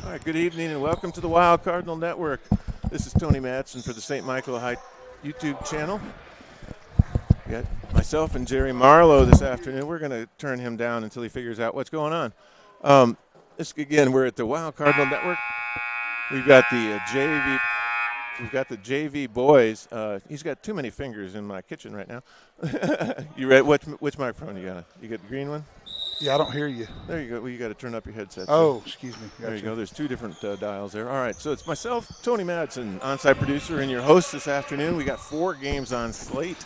All right, good evening and welcome to the Wild Cardinal Network. This is Tony Madsen for the St. Michael High YouTube channel. We got myself and Jerry Marlowe this afternoon. We're going to turn him down until he figures out what's going on. Again, we're at the Wild Cardinal Network. We've got the JV. We've got the JV boys. He's got too many fingers in my kitchen right now. You ready? Which microphone you got? You got the green one? Yeah, I don't hear you. There you go. Well, you got to turn up your headset. Oh, excuse me. Gotcha. There you go. There's two different dials there. All right, so it's myself, Tony Madsen, on-site producer, and your host this afternoon. We got 4 games on slate.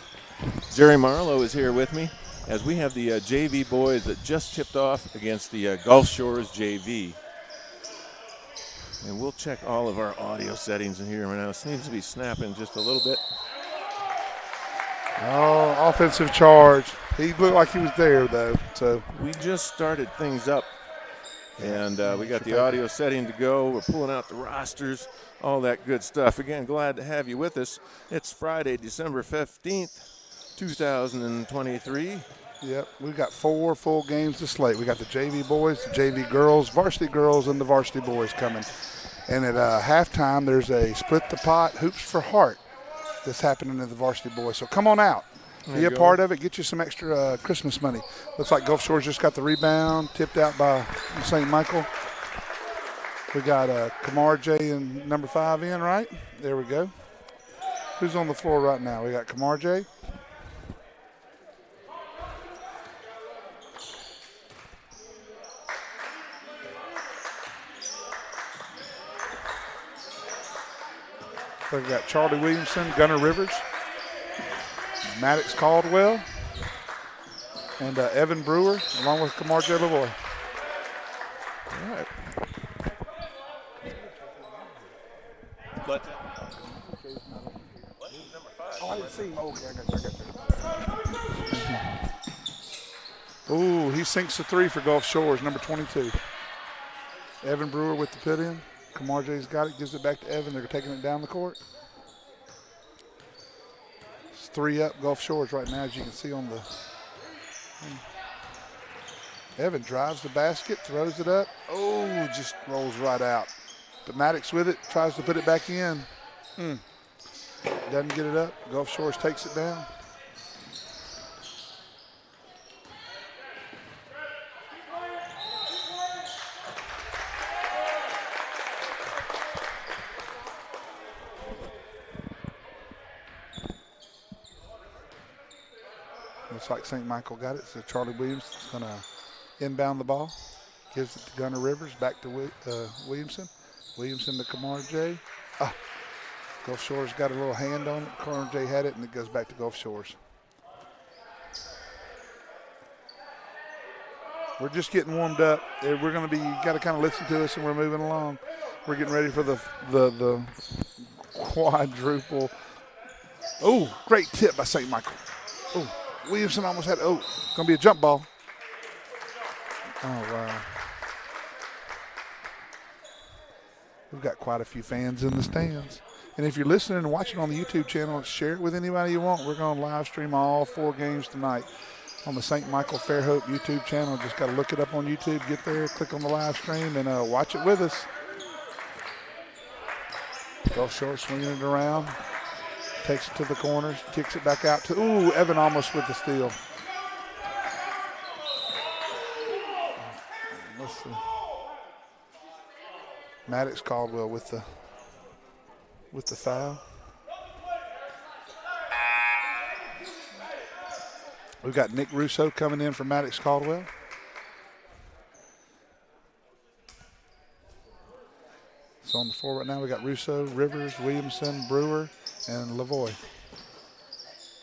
Jerry Marlowe is here with me as we have the JV boys that just tipped off against the Gulf Shores JV. And we'll check all of our audio settings in here right now. It seems to be snapping just a little bit. Oh, offensive charge. He looked like he was there, though. So we just started things up, and we got the audio setting to go. We're pulling out the rosters, all that good stuff. Again, glad to have you with us. It's Friday, December 15th, 2023. Yep, we've got 4 full games to slate. We got the JV boys, the JV girls, varsity girls, and the varsity boys coming. And at halftime, there's a split the pot hoops for heart that's happening to the varsity boys. So come on out. Be a part of it. Get you some extra Christmas money. Looks like Gulf Shores just got the rebound, tipped out by St. Michael. We got Kamar J and number 5 in, right? There we go. Who's on the floor right now? We got Kamar J. We got Charlie Williamson, Gunnar Rivers, Maddox Caldwell, and Evan Brewer, along with Kamar J. Lavoy. All right. But, what? Number 5. Oh, I didn't see. Oh, okay, I got you. Ooh, he sinks the 3 for Gulf Shores, number 22. Evan Brewer with the put in. Kamar J's got it, gives it back to Evan. They're taking it down the court. It's 3 up Gulf Shores right now, as you can see on the. Evan drives the basket, throws it up. Oh, just rolls right out. But Maddox with it, tries to put it back in. Doesn't get it up. Gulf Shores takes it down. Looks like St. Michael got it, so Charlie Williams is going to inbound the ball. Gives it to Gunnar Rivers, back to Williamson. Williamson to Kamar J. Gulf Shores got a little hand on it. Kamar J had it, and it goes back to Gulf Shores. We're just getting warmed up. We're going to be, you got to kind of listen to us, and we're moving along. We're getting ready for the quadruple. Oh, great tip by St. Michael. Oh. Williamson almost had, going to be a jump ball. Oh, wow. We've got quite a few fans in the stands. And if you're listening and watching on the YouTube channel, share it with anybody you want. We're going to live stream all 4 games tonight on the St. Michael Fairhope YouTube channel. Just got to look it up on YouTube, get there, click on the live stream, and watch it with us. Gulf Shores swinging it around. Takes it to the corners, kicks it back out to, Evan almost with the steal. Let's see. Maddox Caldwell with the foul. We've got Nick Russo coming in for Maddox Caldwell. So on the floor right now, we got Russo, Rivers, Williamson, Brewer, and Lavoy.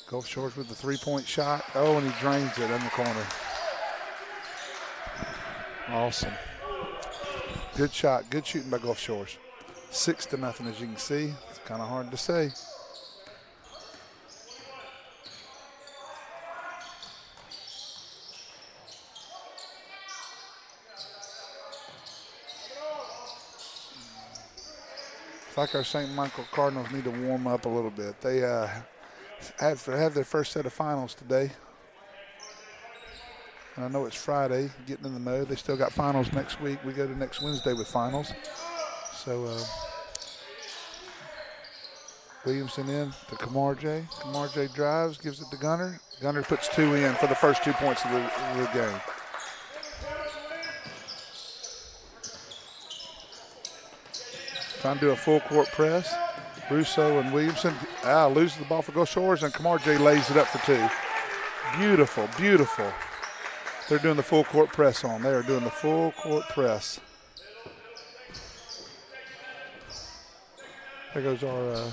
Gulf Shores with the 3-point shot. Oh, and he drains it in the corner. Awesome. Good shot. Good shooting by Gulf Shores. 6-0, as you can see. It's kind of hard to say. Like our St. Michael Cardinals need to warm up a little bit. They have their first set of finals today. And I know it's Friday, getting in the mode. They still got finals next week. We go to next Wednesday with finals. So Williamson in to Kamar J. Kamar J drives, gives it to Gunner. Gunner puts 2 in for the first 2 points of the game. Trying to do a full court press. Russo and Williamson loses the ball for Gulf Shores, and Kamar J lays it up for 2. Beautiful, beautiful. They're doing the full court press on. They are doing the full court press. There goes our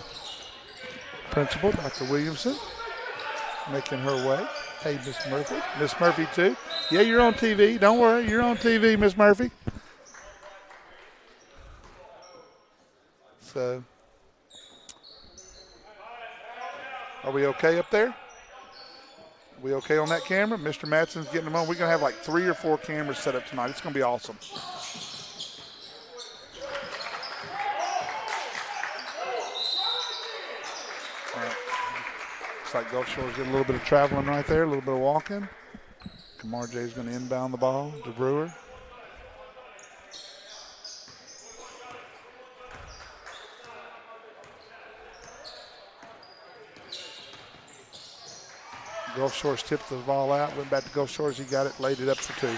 principal, Dr. Williamson, making her way. Hey, Miss Murphy. Miss Murphy, too. Yeah, you're on TV. Don't worry. You're on TV, Miss Murphy. So, are we okay up there? We okay on that camera? Mr. Matson's getting them on. We're going to have like 3 or 4 cameras set up tonight. It's going to be awesome. All right. Looks like Gulf Shores getting a little bit of traveling right there, a little bit of walking. Kamar J is going to inbound the ball to Brewer. Gulf Shores tipped the ball out, went back to Gulf Shores. He got it, laid it up for 2.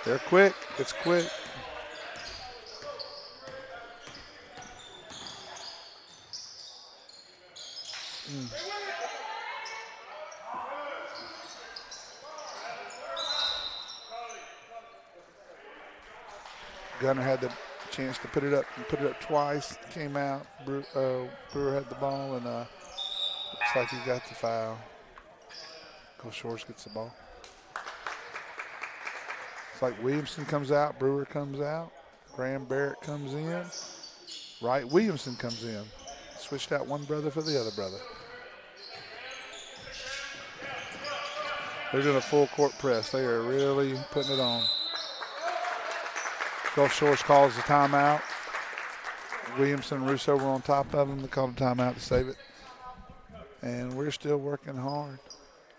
They're quick. It's quick. Gunner had the chance to put it up and put it up twice. Came out. Brewer had the ball, and looks like he got the foul. Gulf Shores gets the ball. It's like Williamson comes out, Brewer comes out, Graham Barrett comes in, Wright Williamson comes in. Switched out one brother for the other brother. They're doing a full court press. They are really putting it on. Gulf Shores calls the timeout. Williamson and Russo were on top of them. They called a timeout to save it. And we're still working hard.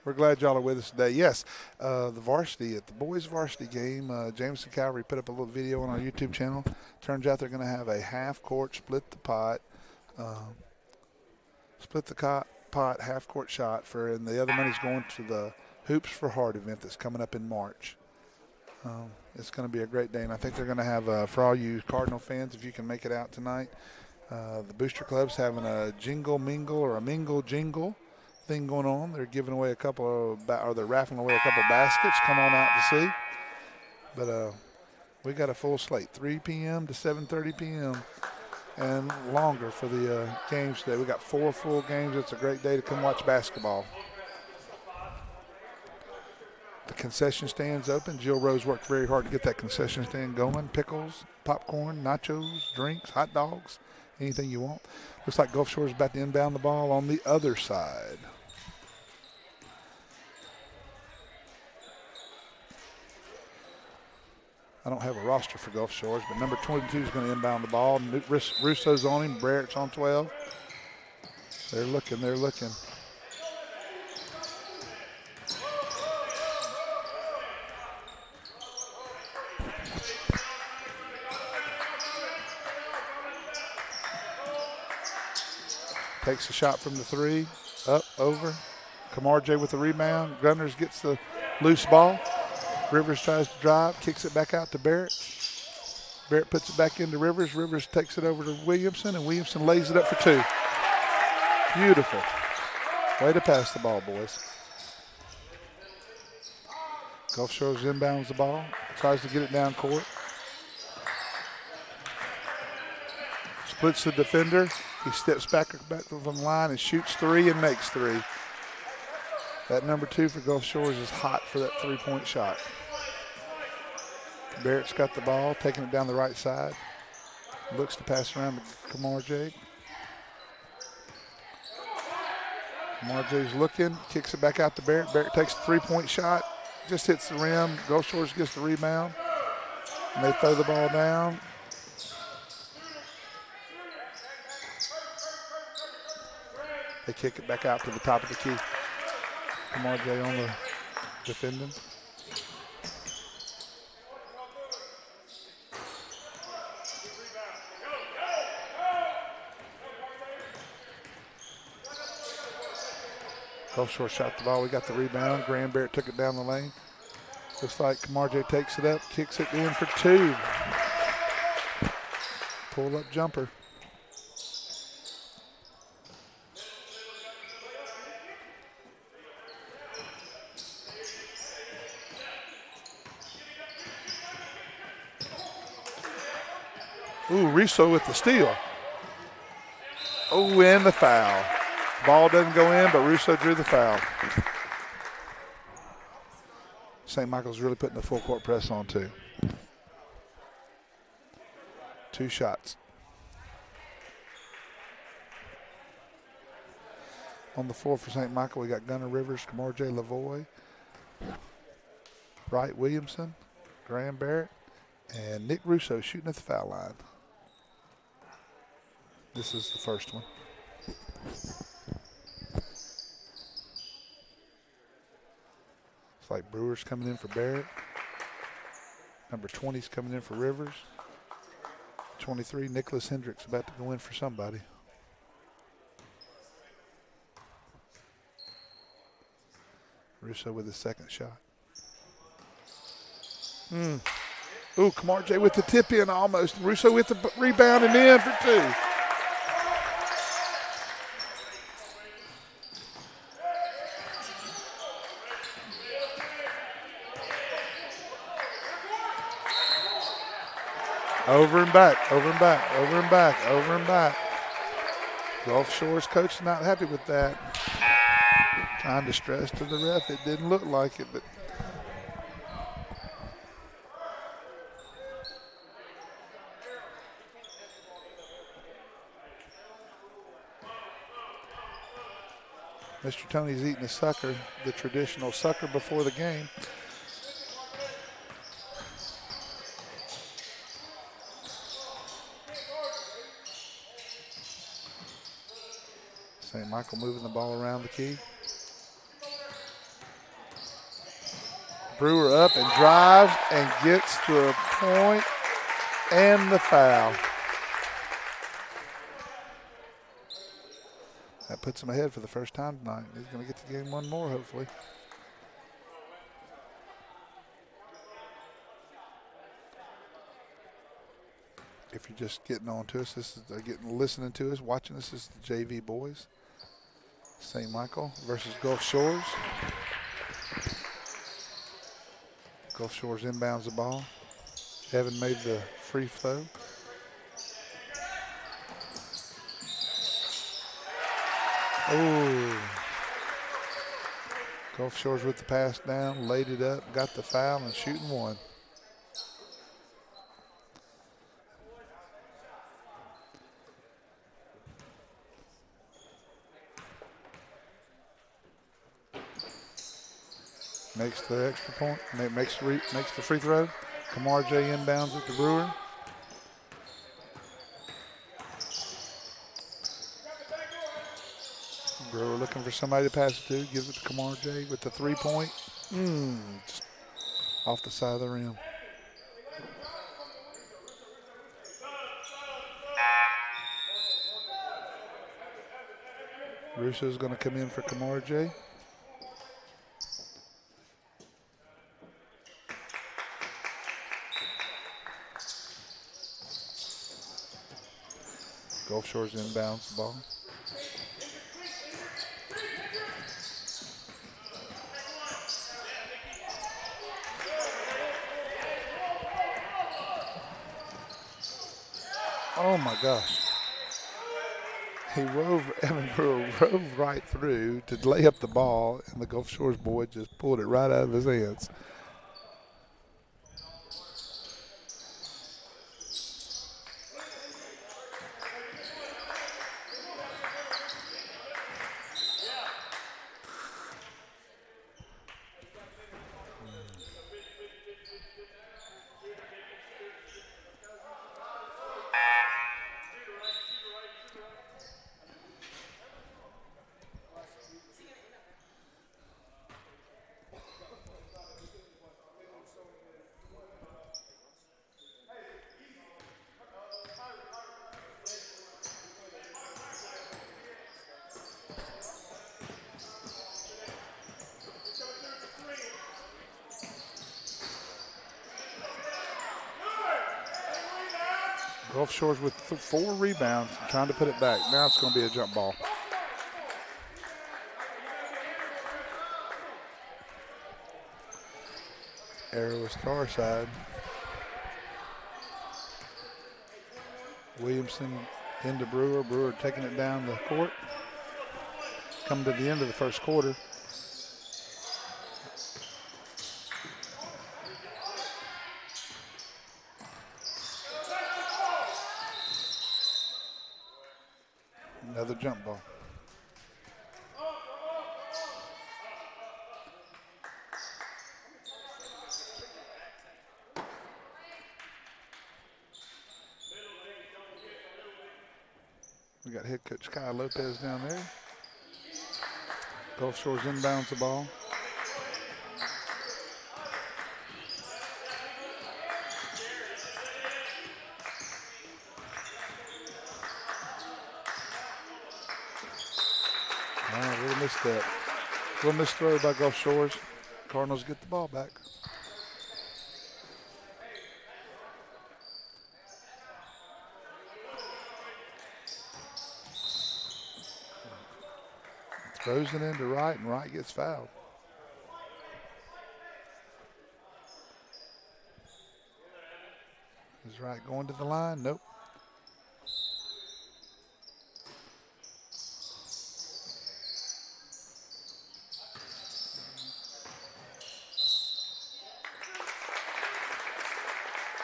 We're glad y'all are with us today. Yes, the varsity, at the boys' varsity game, Jameson Cavalry put up a little video on our YouTube channel. Turns out they're going to have a half-court split the pot half-court shot and the other money's going to the Hoops for Heart event that's coming up in March. It's going to be a great day, and I think they're going to have, for all you Cardinal fans, if you can make it out tonight, the Booster Club's having a jingle mingle or a mingle jingle thing going on. They're giving away they're raffling away a couple baskets. Come on out to see. But we got a full slate, 3 p.m. to 7:30 p.m. and longer for the games today. We got 4 full games. It's a great day to come watch basketball. The concession stand's open. Jill Rose worked very hard to get that concession stand going. Pickles, popcorn, nachos, drinks, hot dogs, anything you want. Looks like Gulf Shores is about to inbound the ball on the other side. I don't have a roster for Gulf Shores, but number 22 is going to inbound the ball. Russo's on him. Barrett's on 12. They're looking. Takes a shot from the 3. Up, over. Kamar J with the rebound. Gunners gets the loose ball. Rivers tries to drive, kicks it back out to Barrett. Barrett puts it back into Rivers. Rivers takes it over to Williamson, and Williamson lays it up for 2. Beautiful. Way to pass the ball, boys. Gulf Shores inbounds the ball, tries to get it down court. Splits the defender. He steps back from the line and shoots 3 and makes 3. That number 2 for Gulf Shores is hot for that 3-point shot. Barrett's got the ball, taking it down the right side. Looks to pass around to Kamar J. Kamar J's looking, kicks it back out to Barrett. Barrett takes a 3-point shot, just hits the rim. Gulf Shores gets the rebound, and they throw the ball down. They kick it back out to the top of the key. Kamar J on the defending. Gulf Shore shot the ball. We got the rebound. Graham Barrett took it down the lane. Looks like Kamarje takes it up, kicks it in for two. Pull up jumper. Ooh, Riso with the steal. Oh, and the foul. Ball doesn't go in, but Russo drew the foul. St. Michael's really putting the full court press on too. 2 shots. On the floor for St. Michael, we got Gunnar Rivers, Kamarje Lavoie, Wright Williamson, Graham Barrett, and Nick Russo shooting at the foul line. This is the first one. It's like Brewer's coming in for Barrett. Number 20's coming in for Rivers. 23, Nicholas Hendricks about to go in for somebody. Russo with his second shot. Ooh, Kamarje with the tip in almost. Russo with the rebound and in for 2. Over and back, over and back, over and back, over and back. Gulf Shore's coach is not happy with that. Trying to stress to the ref, it didn't look like it, but Mr. Tony's eating a sucker, the traditional sucker before the game. St. Michael moving the ball around the key. Brewer up and drives and gets to a point and the foul. That puts him ahead for the first time tonight. He's going to get the game one more, hopefully. If you're just getting on to us, this is listening to us, watching us, this is the JV boys. St. Michael versus Gulf Shores. Gulf Shores inbounds the ball. Evan made the free throw. Oh. Gulf Shores with the pass down, laid it up, got the foul, and shooting one. Makes the extra point, makes the free throw. Kamarje inbounds at the Brewer. Brewer looking for somebody to pass it to, gives it to Kamarje with the 3-point. Just off the side of the rim. Russo's going to come in for Kamarje. Gulf Shores inbounds the ball. Oh my gosh. Evan Brewer rove right through to lay up the ball, and the Gulf Shores boy just pulled it right out of his hands. Gulf Shores with 4 rebounds, trying to put it back. Now it's going to be a jump ball. Arrow is to our side. Williamson into Brewer. Brewer taking it down the court. Coming to the end of the first quarter. Another jump ball. We got head coach Kyle Lopez down there. Gulf Shores inbounds the ball. Little misstep. Little missed throw by Gulf Shores. Cardinals get the ball back. Throws it into Wright, and Wright gets fouled. Is Wright going to the line? Nope.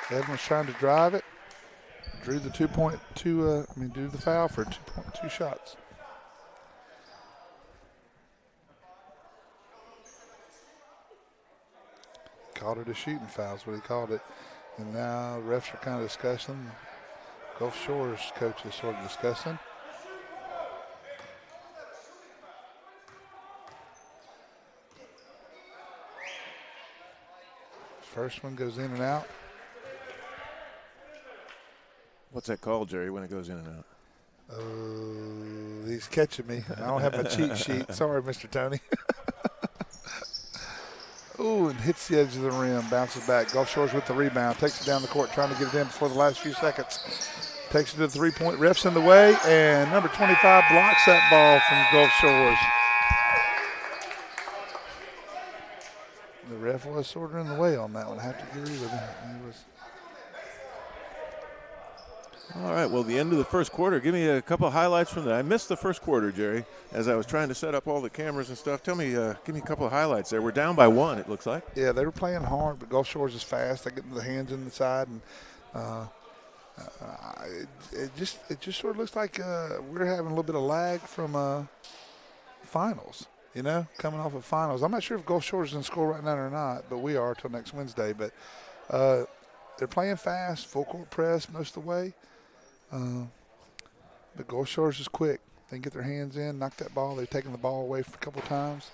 Edmonds trying to drive it. Drew the drew the foul for 2.2 shots. Called it a shooting foul is what he called it. And now the refs are kind of discussing. Gulf Shores coach is sort of discussing. First one goes in and out. What's that called, Jerry, when it goes in and out? Oh, he's catching me. I don't have my cheat sheet. Sorry, Mr. Tony. Ooh, and hits the edge of the rim, bounces back. Gulf Shores with the rebound, takes it down the court, trying to get it in before the last few seconds. Takes it to the three-point. Ref's in the way, and number 25 blocks that ball from Gulf Shores. The ref was sort of in the way on that one. I have to agree with him. He was. All right, well, the end of the first quarter. Give me a couple highlights from that. I missed the first quarter, Jerry, as I was trying to set up all the cameras and stuff. Give me a couple of highlights there. We're down by 1, it looks like. Yeah, they were playing hard, but Gulf Shores is fast. They get the hands in the side, and it just sort of looks like we're having a little bit of lag from finals, coming off of finals. I'm not sure if Gulf Shores is in score right now or not, but we are till next Wednesday. But they're playing fast, full court press most of the way. But Gulf Shores is quick. They can get their hands in, knock that ball. They've taken the ball away for a couple of times.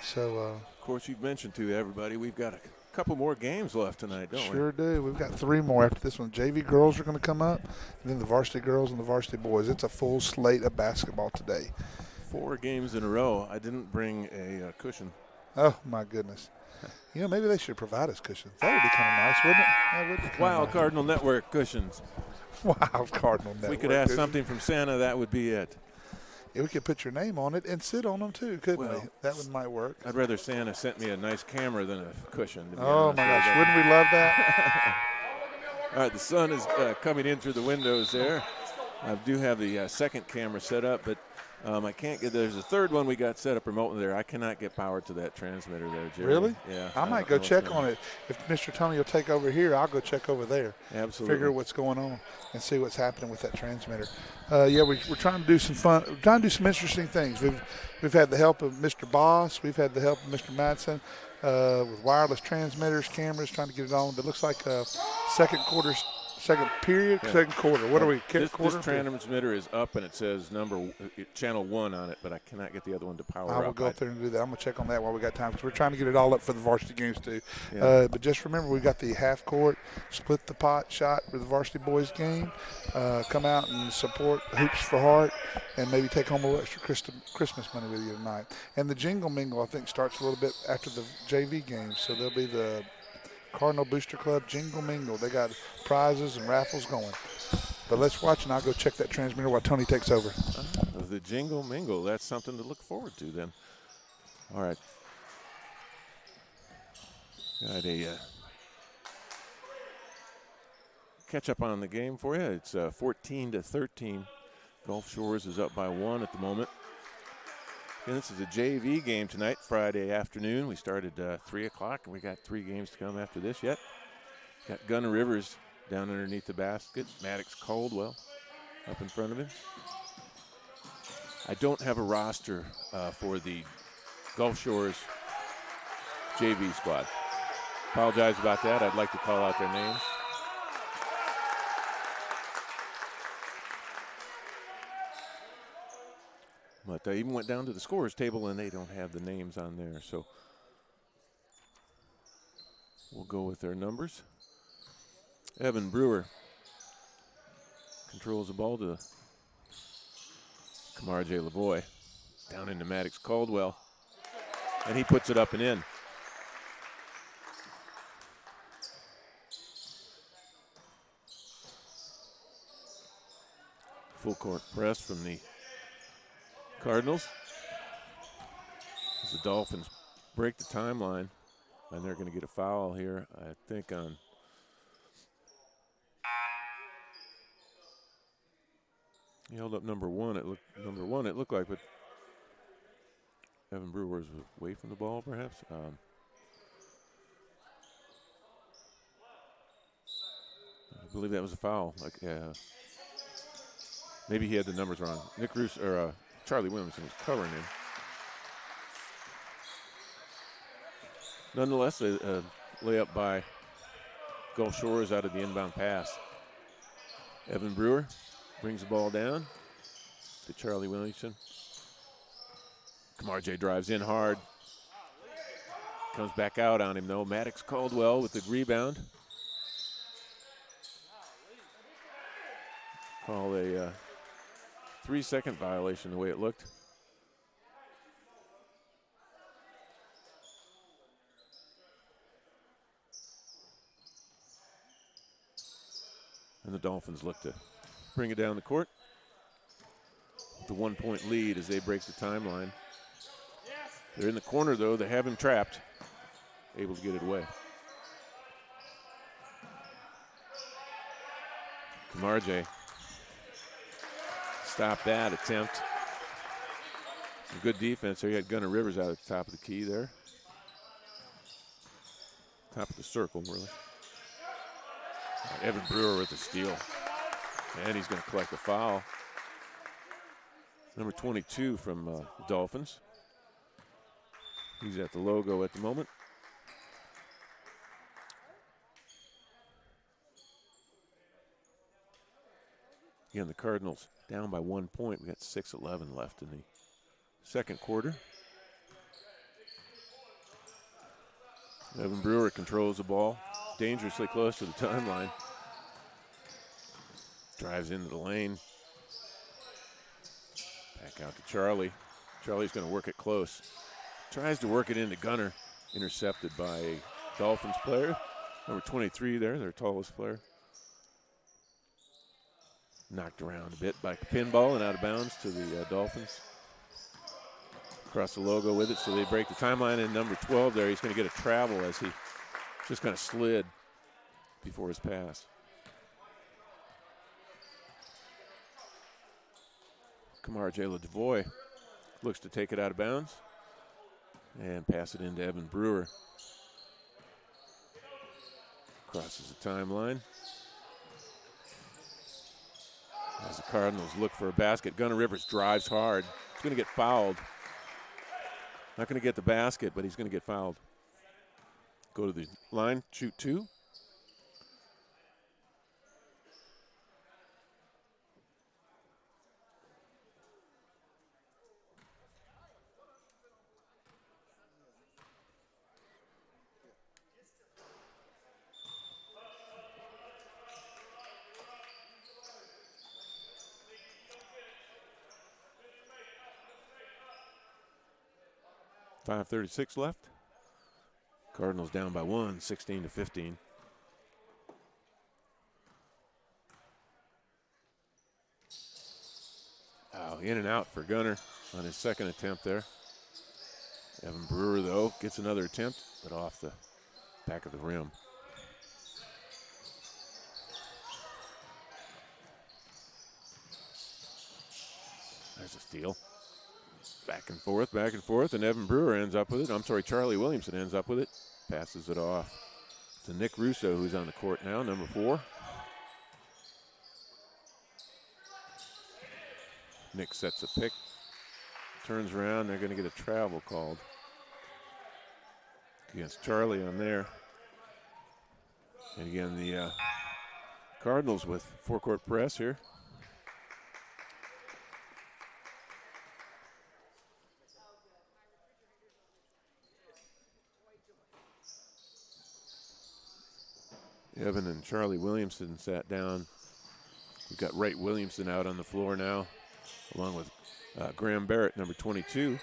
So, of course, you've mentioned to everybody we've got a couple more games left tonight, don't we? Sure do. We've got 3 more after this one. JV girls are going to come up, and then the varsity girls and the varsity boys. It's a full slate of basketball today. 4 games in a row. I didn't bring a cushion. Oh, my goodness. Maybe they should provide us cushions. That would be kind of nice, wouldn't it? That would be kind Wow, of nice. Cardinal Network cushions. Wow, Cardinal Network. If we could ask something from Santa, that would be it. Yeah, we could put your name on it and sit on them too, couldn't we? That might work. I'd rather Santa sent me a nice camera than a cushion. Oh, my gosh. Wouldn't we love that? All right, the sun is coming in through the windows there. I do have the second camera set up, but I can't get – there's a third one we got set up remotely there. I cannot get power to that transmitter there, Jerry. Really? Yeah. I might go check on it. If Mr. Tony will take over here, I'll go check over there. Absolutely. Figure out what's going on and see what's happening with that transmitter. We're trying to do some fun – we're trying to do some interesting things. We've had the help of Mr. Boss. We've had the help of Mr. Madsen with wireless transmitters, cameras, trying to get it on. It looks like second period, Yeah. second quarter. What are we? This Quarter? transmitter is up and it says channel 1 on it, but I cannot get the other one to power up. I will go up there and do that. I'm going to check on that while we got time because we're trying to get it all up for the varsity games too. Yeah. But just remember, we got the half court, split the pot shot for the varsity boys game. Come out and support Hoops for Heart and maybe take home a little extra Christmas money with you tonight. And the Jingle Mingle, I think, starts a little bit after the JV game. So there'll be the Cardinal Booster Club Jingle Mingle. They got prizes and raffles going. But let's watch, and I'll go check that transmitter while Tony takes over. The Jingle Mingle. That's something to look forward to then. All right. Got a catch up on the game for you. It's 14-13. Gulf Shores is up by 1 at the moment. And this is a JV game tonight, Friday afternoon. We started 3 o'clock, and we got 3 games to come after this yet. Got Gunner Rivers down underneath the basket. Maddox Caldwell up in front of him. I don't have a roster for the Gulf Shores JV squad. Apologize about that. I'd like to call out their names. But I even went down to the scorers table, and they don't have the names on there. So we'll go with their numbers. Evan Brewer controls the ball to Kamar J. Lavoie. Down into Maddox Caldwell. And he puts it up and in. Full court press from the Cardinals. As the Dolphins break the timeline, and they're going to get a foul here, I think, on he held up number one. It looked like, but Evan Brewer was away from the ball, perhaps. I believe that was a foul. Maybe he had the numbers wrong. Nick Roos or Charlie Williamson was covering him. Nonetheless, a layup by Gulf Shores out of the inbound pass. Evan Brewer brings the ball down to Charlie Williamson. Kamar J drives in hard. Comes back out on him, though. Maddox Caldwell with the rebound. Call a 3-second violation the way it looked. And the Dolphins look to bring it down the court. The 1-point lead as they break the timeline. They're in the corner, though. They have him trapped. Able to get it away. Kamar J. Stop that attempt. Some good defense there. You had Gunner Rivers out at the top of the key there. Top of the circle, really. Evan Brewer with the steal. And he's going to collect the foul. Number 22 from the Dolphins. He's at the logo at the moment. Again, the Cardinals down by 1 point. We got 6:11 left in the second quarter. Evan Brewer controls the ball. Dangerously close to the timeline. Drives into the lane. Back out to Charlie. Charlie's going to work it close. Tries to work it into Gunner. Intercepted by a Dolphins player. Number 23 there, their tallest player. Knocked around a bit by pinball and out of bounds to the Dolphins. Across the logo with it, so they break the timeline. And number 12 there, he's going to get a travel as he just kind of slid before his pass. Kamar J. Lavoie looks to take it out of bounds and pass it into Evan Brewer. Crosses the timeline. As the Cardinals look for a basket, Gunner Rivers drives hard. He's going to get fouled. Not going to get the basket, but he's going to get fouled. Go to the line, shoot 2. .536 left. Cardinals down by 1, 16-15. Oh, in and out for Gunner on his second attempt there. Evan Brewer, though, gets another attempt, but off the back of the rim. There's a steal. Back and forth, and Evan Brewer ends up with it. I'm sorry, Charlie Williamson ends up with it. Passes it off to Nick Russo, who's on the court now, number 4. Nick sets a pick, turns around. They're going to get a travel called against Charlie on there. And again, the Cardinals with forecourt press here. Evan and Charlie Williamson sat down. We've got Wright Williamson out on the floor now, along with Graham Barrett, number 22.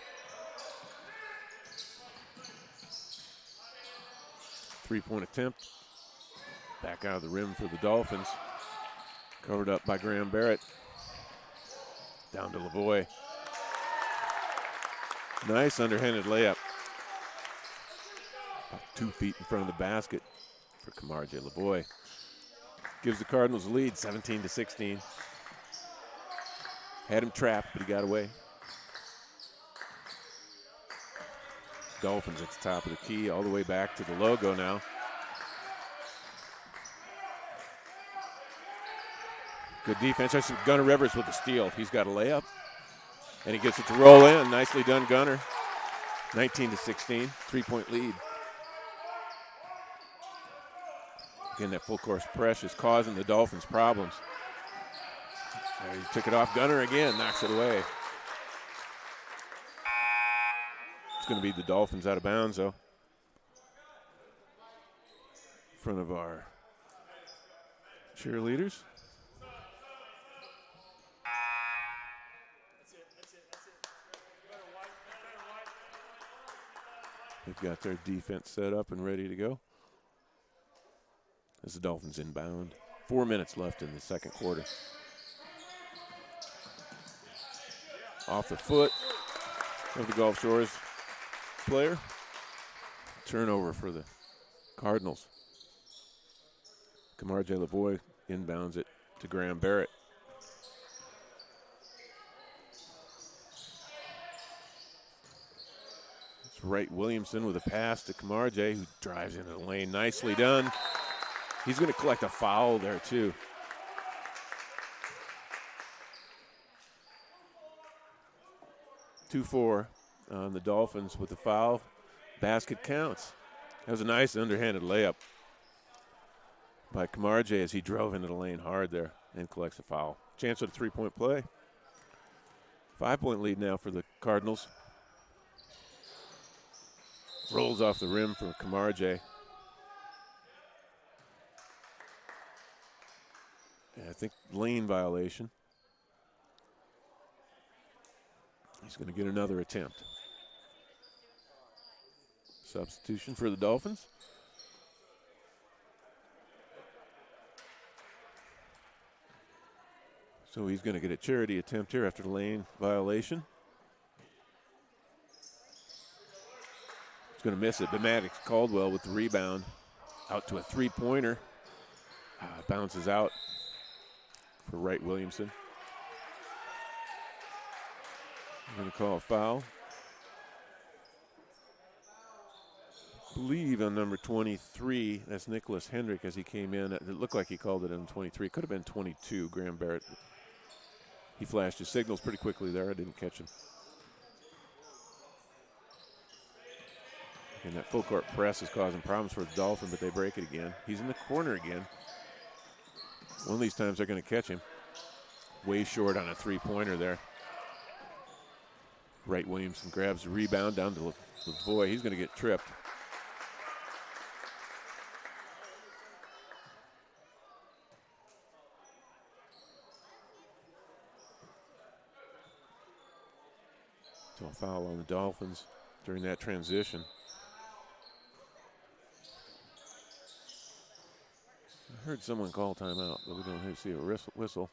Three-point attempt. Back out of the rim for the Dolphins. Covered up by Graham Barrett. Down to Lavoie. Nice underhanded layup. About 2 feet in front of the basket for Kamar J. Lavoie. Gives the Cardinals a lead, 17-16. Had him trapped, but he got away. Dolphins at the top of the key, all the way back to the logo now. Good defense. I see Gunnar Rivers with the steal. He's got a layup, and he gets it to roll in. Nicely done, Gunnar. 19-16, 3-point lead. Again, that full course press is causing the Dolphins problems. There, he took it off. Gunnar again, knocks it away. It's going to be the Dolphins out of bounds, though. In front of our cheerleaders. They've got their defense set up and ready to go. As the Dolphins inbound. 4 minutes left in the second quarter. Off the foot of the Gulf Shores player. Turnover for the Cardinals. Kamar J. Lavoie inbounds it to Graham Barrett. It's Wright Williamson with a pass to Kamar J., who drives into the lane. Nicely done. He's going to collect a foul there, too. (2-4) on the Dolphins with the foul. Basket counts. That was a nice underhanded layup by Kamar J. as he drove into the lane hard there and collects a foul. Chance at a 3-point play. 5-point lead now for the Cardinals. Rolls off the rim for Kamar J. I think lane violation. He's going to get another attempt. Substitution for the Dolphins. So he's going to get a charity attempt here after the lane violation. He's going to miss it, but Maddox Caldwell with the rebound. Out to a three-pointer. Bounces out for Wright Williamson. I'm going to call a foul. I believe on number 23, that's Nicholas Hendrick as he came in. It looked like he called it on 23. Could have been 22, Graham Barrett. He flashed his signals pretty quickly there. I didn't catch him. And that full court press is causing problems for the Dolphins, but they break it again. He's in the corner again. One of these times they're going to catch him. Way short on a three-pointer there. Wright Williamson grabs the rebound down to Lavoie. He's going to get tripped. So a foul on the Dolphins during that transition. Heard someone call timeout, but we don't see a whistle.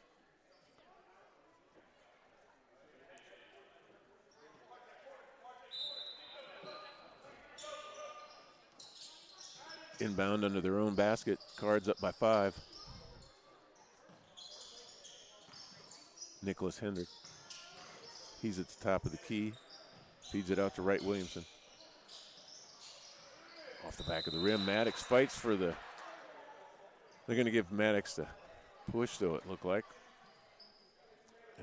Inbound under their own basket. Cards up by 5. Nicholas Hendrick. He's at the top of the key. Feeds it out to Wright Williamson. Off the back of the rim, Maddox fights for the. They're going to give Maddox the push, though, it looked like,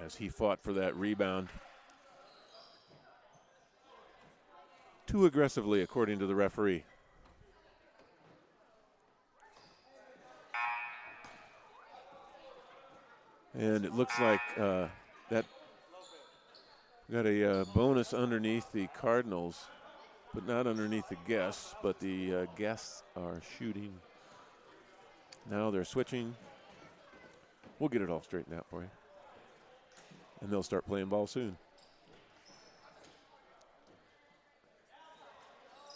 as he fought for that rebound. Too aggressively, according to the referee. And it looks like that got a bonus underneath the Cardinals, but not underneath the guests, but the guests are shooting. Now they're switching. We'll get it all straightened out for you. And they'll start playing ball soon.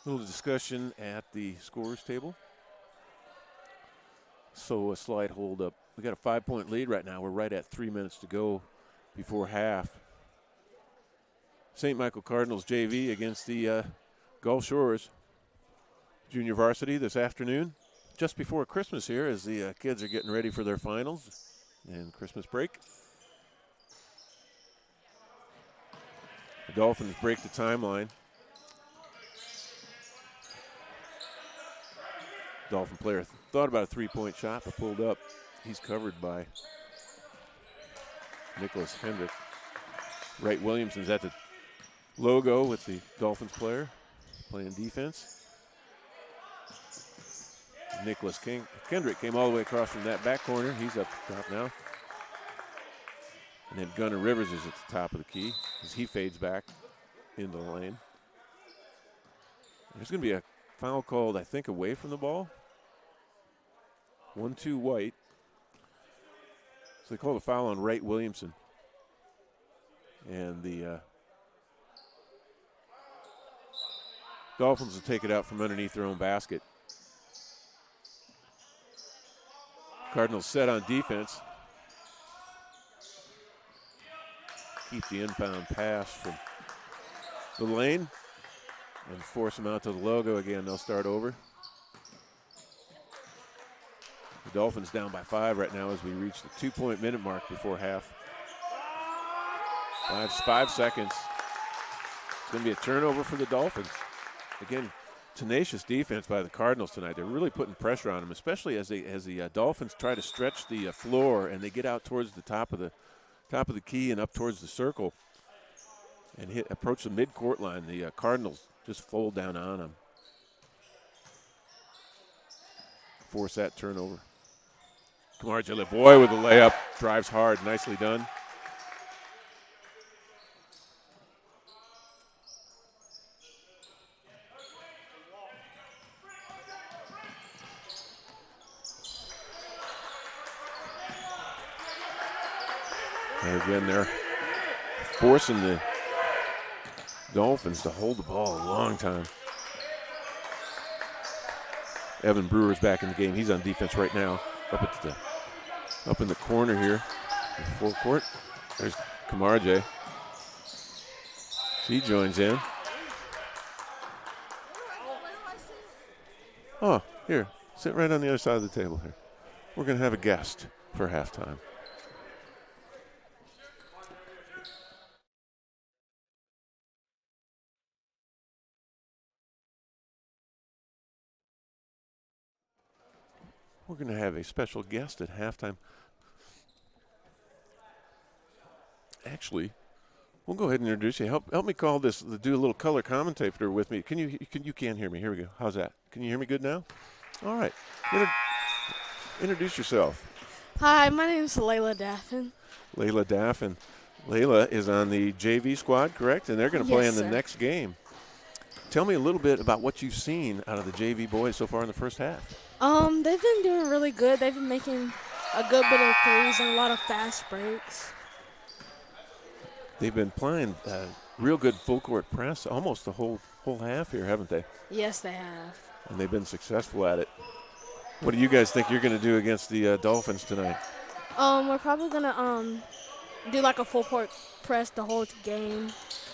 A little discussion at the scorers table. So a slight hold up. We got a 5-point lead right now. We're right at 3 minutes to go before half. St. Michael Cardinals JV against the Gulf Shores junior varsity this afternoon, just before Christmas here, as the kids are getting ready for their finals and Christmas break. The Dolphins break the timeline. Dolphin player thought about a 3-point shot, but pulled up. He's covered by Nicholas Hendrick. Wright Williamson's at the logo with the Dolphins player playing defense. Nicholas Kendrick came all the way across from that back corner. He's up top now. And then Gunnar Rivers is at the top of the key as he fades back into the lane. There's going to be a foul called, I think, away from the ball. 1-2 white. So they called a foul on Wright Williamson. And the Dolphins will take it out from underneath their own basket. Cardinals set on defense. Keep the inbound pass from the lane and force them out to the logo again. They'll start over. The Dolphins down by 5 right now as we reach the 2-point minute mark before half. 5 seconds. It's going to be a turnover for the Dolphins. Again, tenacious defense by the Cardinals tonight. They're really putting pressure on them, especially as the Dolphins try to stretch the floor and they get out towards the top of the key and up towards the circle and approach the midcourt line. The Cardinals just fold down on them. Force that turnover. Kamarja Lavoie with a layup, drives hard, nicely done. And again, they're forcing the Dolphins to hold the ball a long time. Evan Brewer's back in the game. He's on defense right now, up in the corner here, in the forecourt. There's Kamarje. He joins in. Oh, here, sit right on the other side of the table here. We're going to have a guest for halftime. We're going to have a special guest at halftime. Actually, we'll go ahead and introduce you. Help me call this, do a little color commentator with me. You can't hear me. Here we go. How's that? Can you hear me good now? All right. Introduce yourself. Hi, my name is Layla Daffin. Layla Daffin. Layla is on the JV squad, correct? And they're going to play in the next game. Tell me a little bit about what you've seen out of the JV boys so far in the first half. They've been doing really good. They've been making a good bit of threes and a lot of fast breaks. They've been playing real good full court press almost the whole half here, haven't they? Yes, they have. And they've been successful at it. What do you guys think you're going to do against the Dolphins tonight? We're probably gonna do like a full court press the whole game,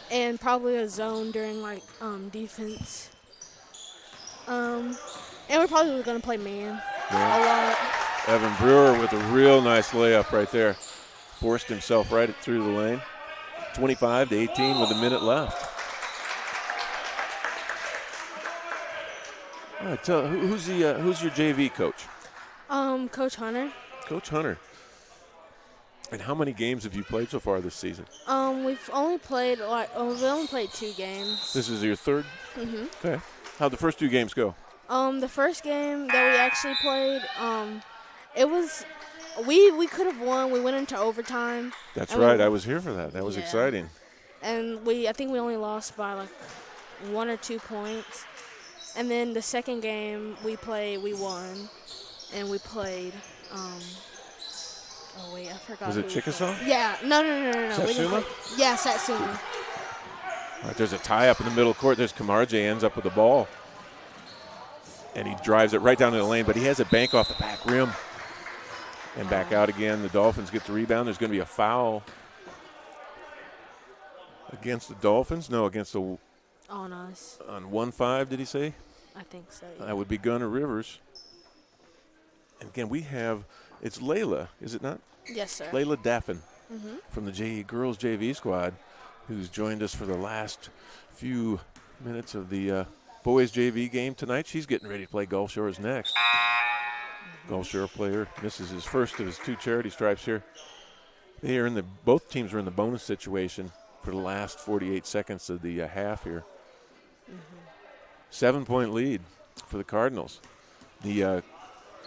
and probably a zone during like defense. And we're probably gonna play man a lot. Evan Brewer with a real nice layup right there. Forced himself right through the lane. 25-18 with a minute left. All right, who's your JV coach? Coach Hunter. Coach Hunter. And how many games have you played so far this season? We've only played we only played 2 games. This is your third? Mhm. Okay. How'd the first 2 games go? The first game that we actually played, it was we could have won. We went into overtime. That's right. I was here for that. That was Yeah. exciting. And I think we only lost by like 1 or 2 points. And then the second game we won, and we played. Oh wait, I forgot. Was it who we Chickasaw? played. Yeah, no. We didn't Satsuma? play. Yeah, Satsuma. All right, there's a tie up in the middle court. There's Kamarje ends up with the ball. And he drives it right down to the lane, but he has it bank off the back rim. And back out again. The Dolphins get the rebound. There's going to be a foul against the Dolphins. No, against the On us. on 1-5, did he say? I think so. Yeah. That would be Gunnar Rivers. And again, it's Layla, is it not? Yes, sir. Layla Daffin Mhm. from the girls JV squad, who's joined us for the last few minutes of the boys JV game tonight. She's getting ready to play Gulf Shores next. Gulf Shore player misses his first of his 2 charity stripes here. Both teams are in the bonus situation for the last 48 seconds of the half here. 7-point lead for the Cardinals. The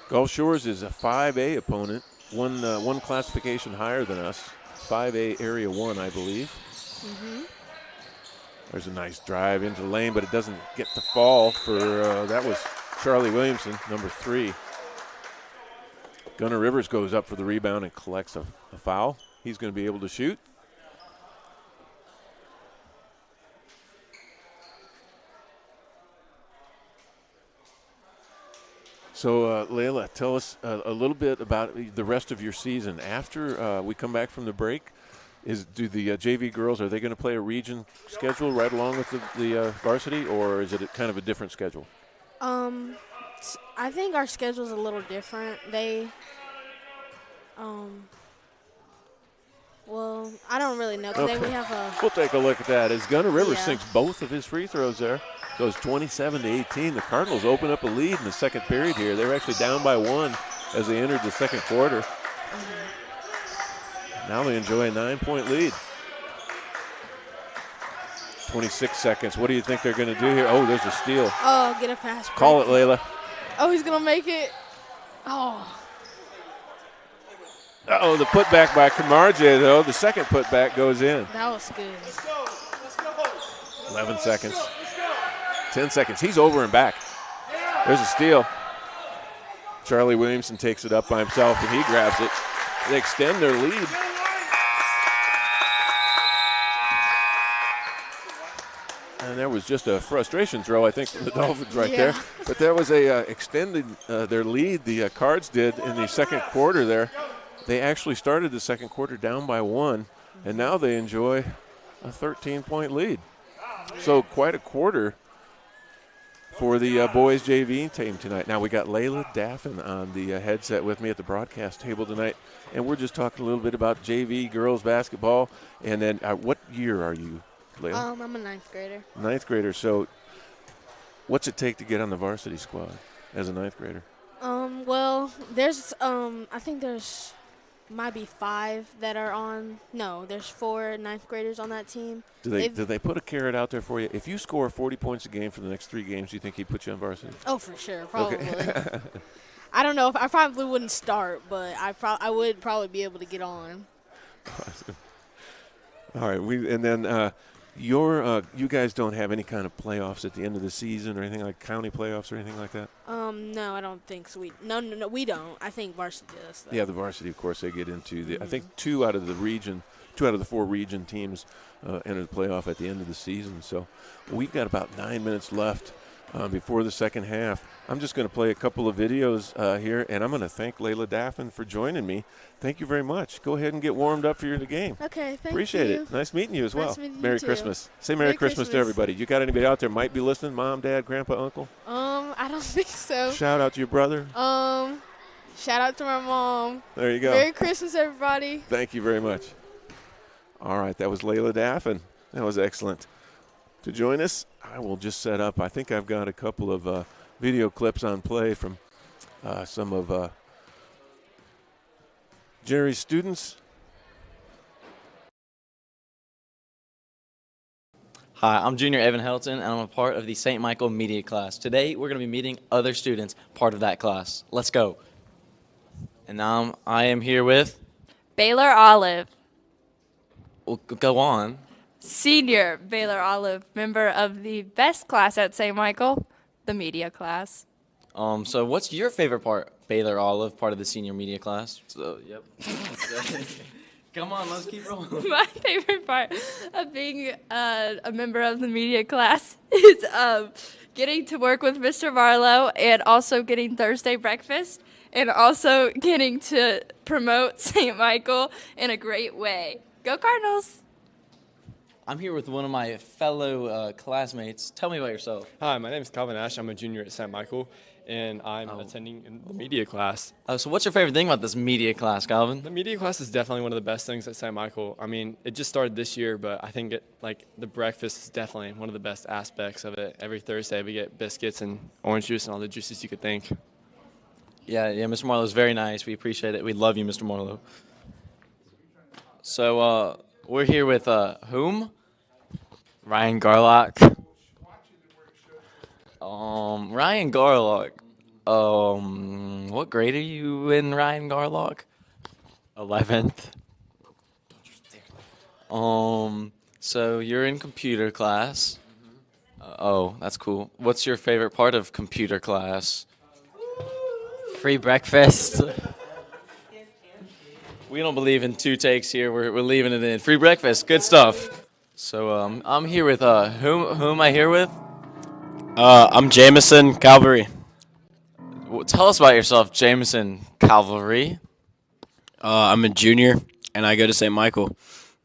Gulf Shores is a 5A opponent, one classification higher than us. 5A Area 1, I believe. There's a nice drive into the lane, but it doesn't get to fall for, that was Charlie Williamson, number 3. Gunnar Rivers goes up for the rebound and collects a foul. He's going to be able to shoot. So, Layla, tell us a little bit about the rest of your season. After we come back from the break, do the JV girls, are they going to play a region schedule right along with the varsity, or is it kind of a different schedule? I think our schedule's a little different. Well, I don't really know. Today we have a. We'll take a look at that. As Gunnar Rivers Yeah. sinks both of his free throws there, goes 27-18. The Cardinals open up a lead in the second period here. They were actually down by 1 as they entered the second quarter. Now they enjoy a 9-point lead. 26 seconds. What do you think they're going to do here? Oh, there's a steal. Oh, get a fast break. Call it, Layla. Oh, he's going to make it. Oh. Uh-oh, the putback by Kamarje, though. The second putback goes in. That was good. 11 seconds. 10 seconds. He's over and back. There's a steal. Charlie Williamson takes it up by himself, and he grabs it. They extend their lead. And there was just a frustration throw, I think, from the Dolphins right there. But there was extended their lead, the Cards did, in the second quarter there. They actually started the second quarter down by 1, and now they enjoy a 13-point lead. So quite a quarter for the boys JV team tonight. Now we got Layla Daffin on the headset with me at the broadcast table tonight, and we're just talking a little bit about JV girls basketball. And then what year are you, Layla? I'm a 9th grader. 9th grader. So what's it take to get on the varsity squad as a 9th grader? Well, there's I think there's might be 5 that are on. No, there's 4 9th graders on that team. Do they put a carrot out there for you? If you score 40 points a game for the next 3 games, do you think he'd put you on varsity? Oh, for sure, probably. Okay. I don't know if I probably wouldn't start, but I would probably be able to get on. All right, you guys don't have any kind of playoffs at the end of the season or anything like county playoffs or anything like that? No, I don't think so. No, we don't. I think varsity does. Though. Yeah, the varsity, of course, they get into the. I think 2 out of the 4 region teams enter the playoff at the end of the season. So we've got about 9 minutes left before the second half. I'm just going to play a couple of videos here, and I'm going to thank Layla Daffin for joining me. Thank you very much. Go ahead and get warmed up for your game. Okay, thank Appreciate you. it. Nice meeting you as well. Nice meeting you Merry too. Christmas. Say Merry Christmas to everybody. You got anybody out there might be listening? Mom, Dad, Grandpa, Uncle? I don't think so. Shout out to your brother. Shout out to my mom. There you go. Merry Christmas, everybody. Thank you very much. All right, that was Layla Daffin. That was excellent. To join us, I will just set up. I think I've got a couple of video clips on play from some of Jerry's students. Hi, I'm Junior Evan Helton, and I'm a part of the St. Michael Media class. Today, we're going to be meeting other students, part of that class. Let's go. And now I am here with... Baylor Olive, Well, go on. senior Baylor Olive, member of the best class at St. Michael, the media class. So what's your favorite part? Baylor Olive, part of the senior media class. So, yep. Come on, let's keep rolling. My favorite part of being a member of the media class is getting to work with Mr. Marlowe and also getting Thursday breakfast and also getting to promote St. Michael in a great way. Go Cardinals! I'm here with one of my fellow classmates. Tell me about yourself. Hi, my name is Calvin Ash. I'm a junior at St. Michael, and I'm attending in the media class. So what's your favorite thing about this media class, Calvin? The media class is definitely one of the best things at St. Michael. I mean, it just started this year, but I think the breakfast is definitely one of the best aspects of it. Every Thursday we get biscuits and orange juice and all the juices you could think. Yeah, Mr. Marlowe's very nice. We appreciate it. We love you, Mr. Marlowe. So we're here with whom? Ryan Garlock. Ryan Garlock. What grade are you in, Ryan Garlock? 11th. So you're in computer class. Oh, that's cool. What's your favorite part of computer class? Free breakfast. We don't believe in two takes here. We're leaving it in. Free breakfast. Good stuff. So I'm here with who am I here with? I'm Jameson Calvary. Tell us about yourself, Jameson Calvary. I'm a junior, and I go to St. Michael.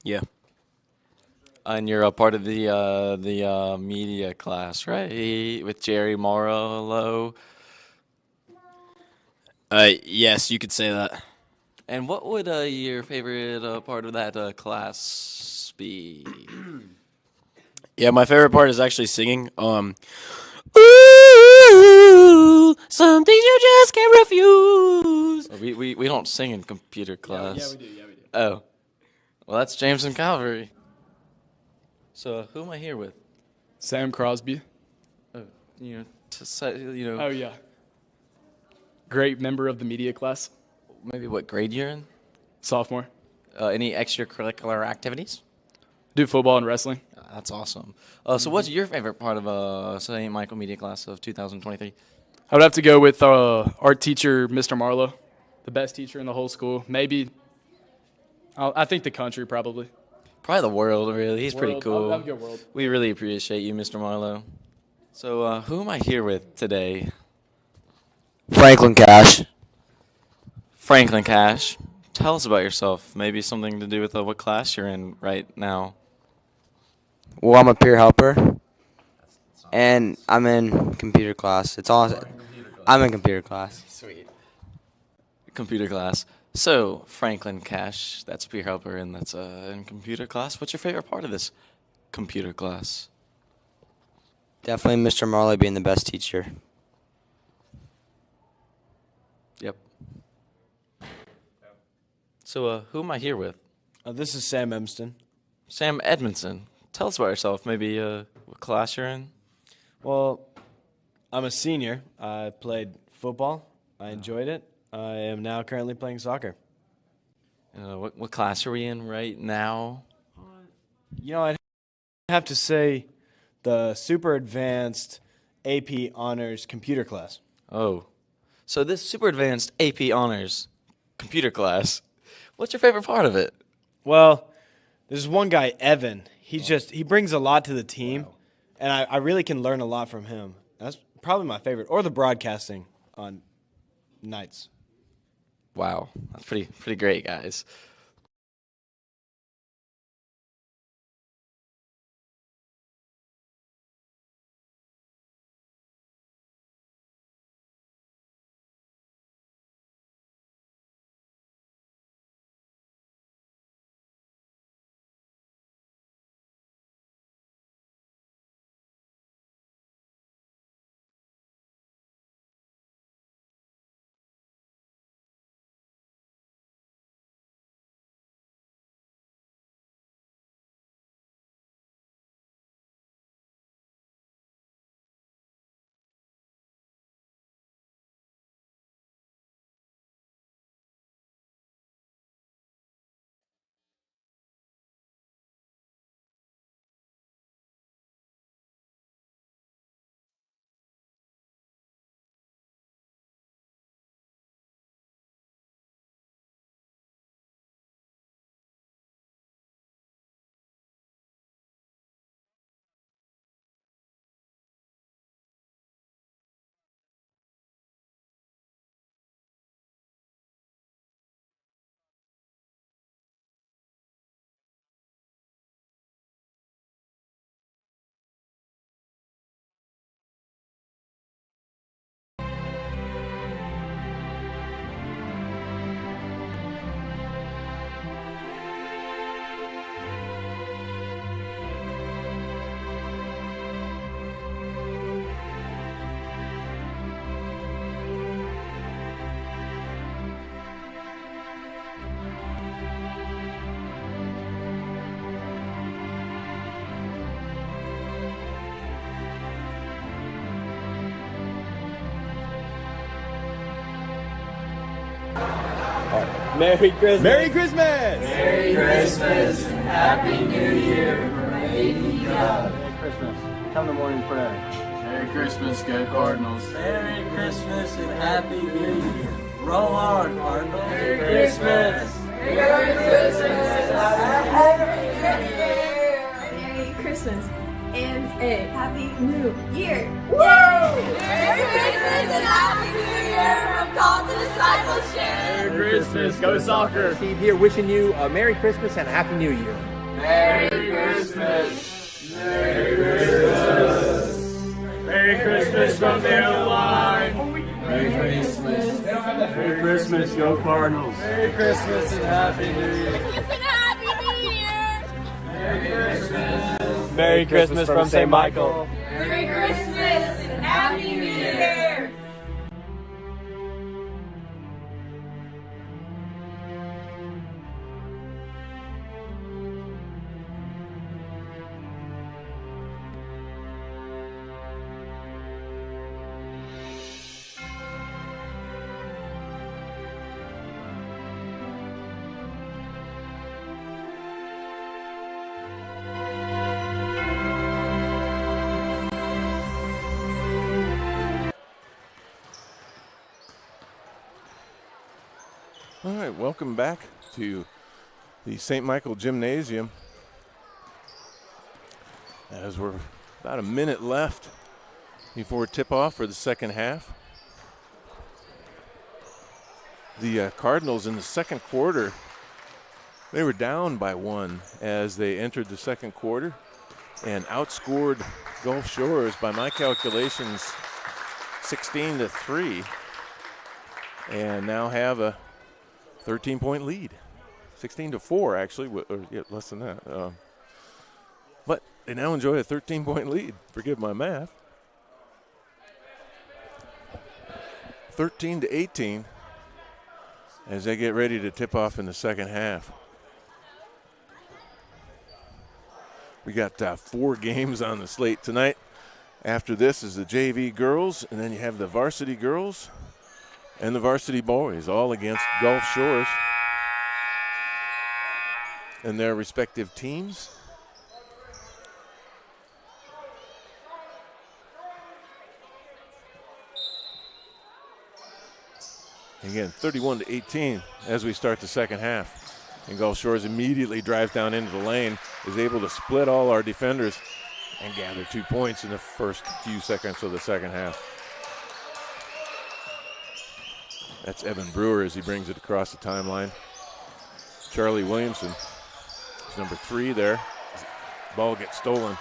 Yeah. And you're a part of the media class, right? With Jerry Morrow. Yes, you could say that. And what would your favorite part of that class be? Yeah, my favorite part is actually singing. Ooh, some things you just can't refuse. We don't sing in computer class. Yeah, we do. Oh, well, that's Jameson Calvary. So who am I here with? Sam Crosby. Oh, Oh, Oh, yeah. Great member of the media class. maybe what grade you're in? Sophomore. Any extracurricular activities? Do football and wrestling. That's awesome. So what's your favorite part of St. Michael Media class of 2023? I would have to go with art teacher, Mr. Marlowe. The best teacher in the whole school. Maybe, I think the country probably. Probably the world, really. He's pretty World. cool. I'll go world. We really appreciate you, Mr. Marlowe. So who am I here with today? Franklin Cash. Franklin Cash. Tell us about yourself. Maybe something to do with what class you're in right now. Well, I'm a peer helper, and I'm in computer class. It's awesome. I'm in computer class. Sweet. Computer class. So, Franklin Cash, that's peer helper, and that's in computer class. What's your favorite part of this computer class? Definitely Mr. Marley being the best teacher. Yep. So, who am I here with? This is Sam Emston. Sam Edmondson. Tell us about yourself. Maybe what class you're in? Well, I'm a senior. I played football. I enjoyed it. I am now currently playing soccer. What class are we in right now? You know, I'd have to say the super advanced AP honors computer class. Oh. So this super advanced AP honors computer class, what's your favorite part of it? Well, there's one guy, Evan. He brings a lot to the team, and I really can learn a lot from him. That's probably my favorite, or the broadcasting on nights. Wow, that's pretty great, guys. Merry Christmas! Merry Christmas! Merry Christmas and Happy New Year from AD God. Merry Christmas. Come to morning prayer. Merry Christmas, go Cardinals. Merry Christmas and Happy New Year. Roll hard, Cardinals. Merry Christmas. Merry Christmas and Merry Christmas and a Happy New Year. Woo! Merry Christmas and Happy New Year from Call to Discipleship. Merry Christmas, go soccer! Steve here wishing you a Merry Christmas and a Happy New Year. Merry Christmas. Merry Christmas. Merry Christmas from the line! Merry Christmas. Merry Christmas, go Cardinals! Merry Christmas and Happy New Year. And Happy New Year. Merry Christmas. Merry Christmas from St. Michael. Merry Christmas and Happy New Year. All right, welcome back to the St. Michael Gymnasium. As we're about a minute left before tip-off for the second half. The Cardinals in the second quarter, they were down by 1 as they entered the second quarter and outscored Gulf Shores by my calculations 16-3, and now have a 13-point lead, 16-4 actually, or yeah, less than that. But they now enjoy a 13-point lead. Forgive my math. 13-18 as they get ready to tip off in the second half. We got 4 games on the slate tonight. After this is the JV girls, and then you have the varsity girls and the varsity boys, all against Gulf Shores and their respective teams. Again, 31-18 as we start the second half. And Gulf Shores immediately drives down into the lane, is able to split all our defenders and gather 2 points in the first few seconds of the second half. That's Evan Brewer as he brings it across the timeline. Charlie Williamson is number 3 there. Ball gets stolen.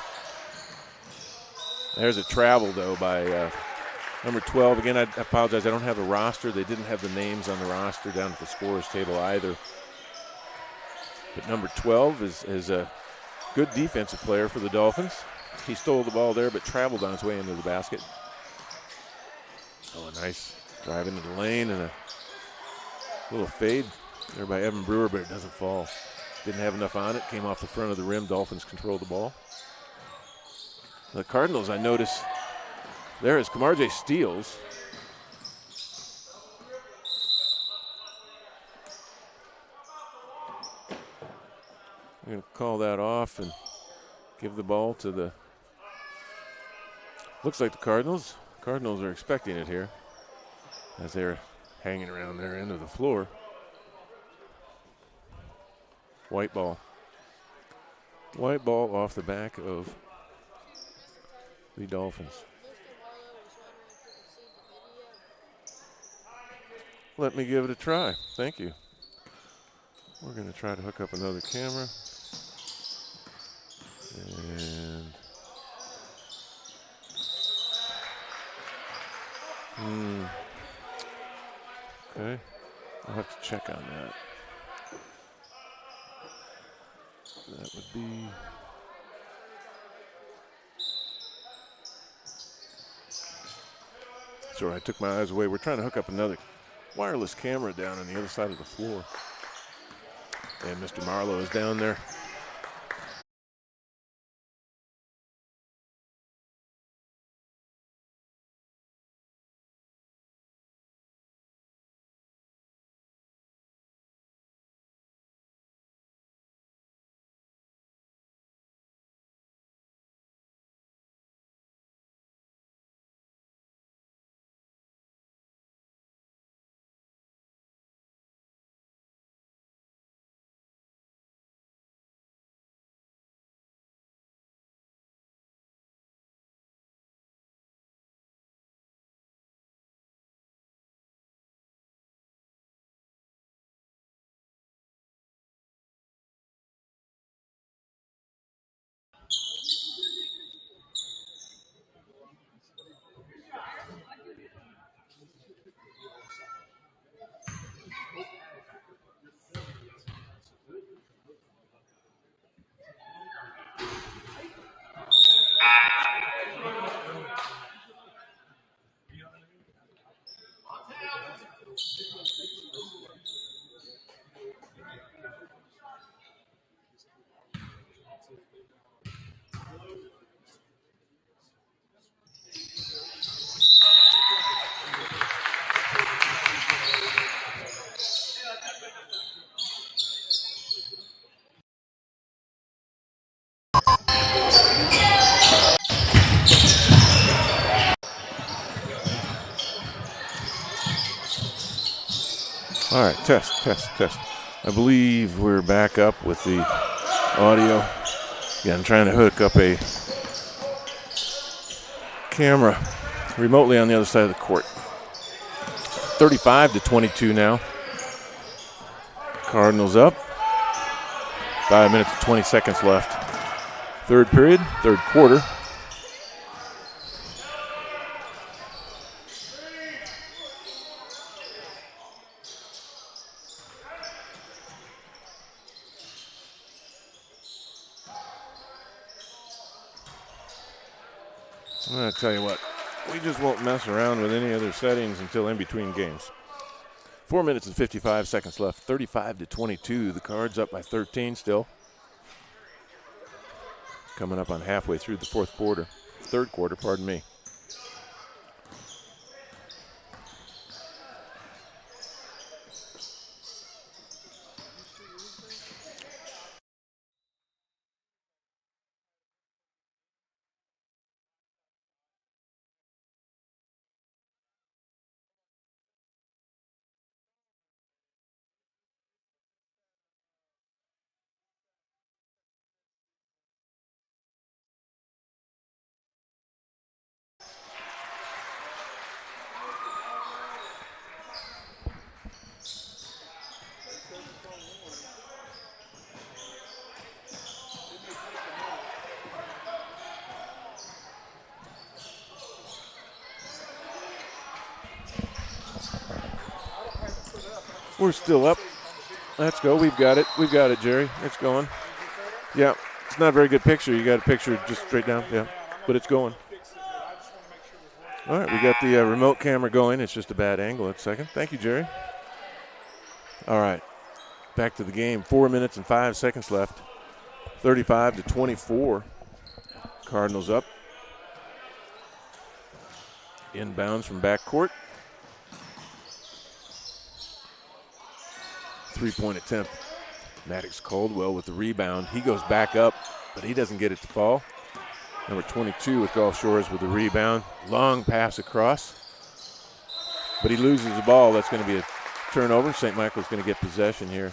There's a travel, though, by number 12. Again, I apologize. I don't have a roster. They didn't have the names on the roster down at the scorer's table either. But number 12 is a good defensive player for the Dolphins. He stole the ball there, but traveled on his way into the basket. Oh, a nice drive into the lane and a little fade there by Evan Brewer, but it doesn't fall. Didn't have enough on it. Came off the front of the rim. Dolphins control the ball. The Cardinals, I notice, there is Kamarje steals. I'm going to call that off and give the ball to the, looks like the Cardinals. Cardinals are expecting it here as they're hanging around their end of the floor. White ball. White ball off the back of the Dolphins. Let me give it a try. Thank you. We're going to try to hook up another camera. And okay, I'll have to check on that. That would be sorry, I took my eyes away. We're trying to hook up another wireless camera down on the other side of the floor. And Mr. Marlowe is down there. All right, test. I believe we're back up with the audio. Yeah, I'm trying to hook up a camera remotely on the other side of the court. 35-22 now. Cardinals up. 5 minutes and 20 seconds left. Third period, third quarter. I'm going to tell you what, we just won't mess around with any other settings until in between games. 4 minutes and 55 seconds left, 35-22. The Cards up by 13 still. Coming up on halfway through the third quarter, pardon me. We're still up. Let's go. We've got it. We've got it, Jerry. It's going. Yeah. It's not a very good picture. You got a picture just straight down. Yeah. But it's going. All right. We got the remote camera going. It's just a bad angle at second. Thank you, Jerry. All right. Back to the game. 4 minutes and 5 seconds left. 35-24. Cardinals up. Inbounds from backcourt. 3-point attempt. Maddox Caldwell with the rebound. He goes back up, but he doesn't get it to fall. Number 22 with Gulf Shores with the rebound. Long pass across. But he loses the ball. That's going to be a turnover. St. Michael's going to get possession here.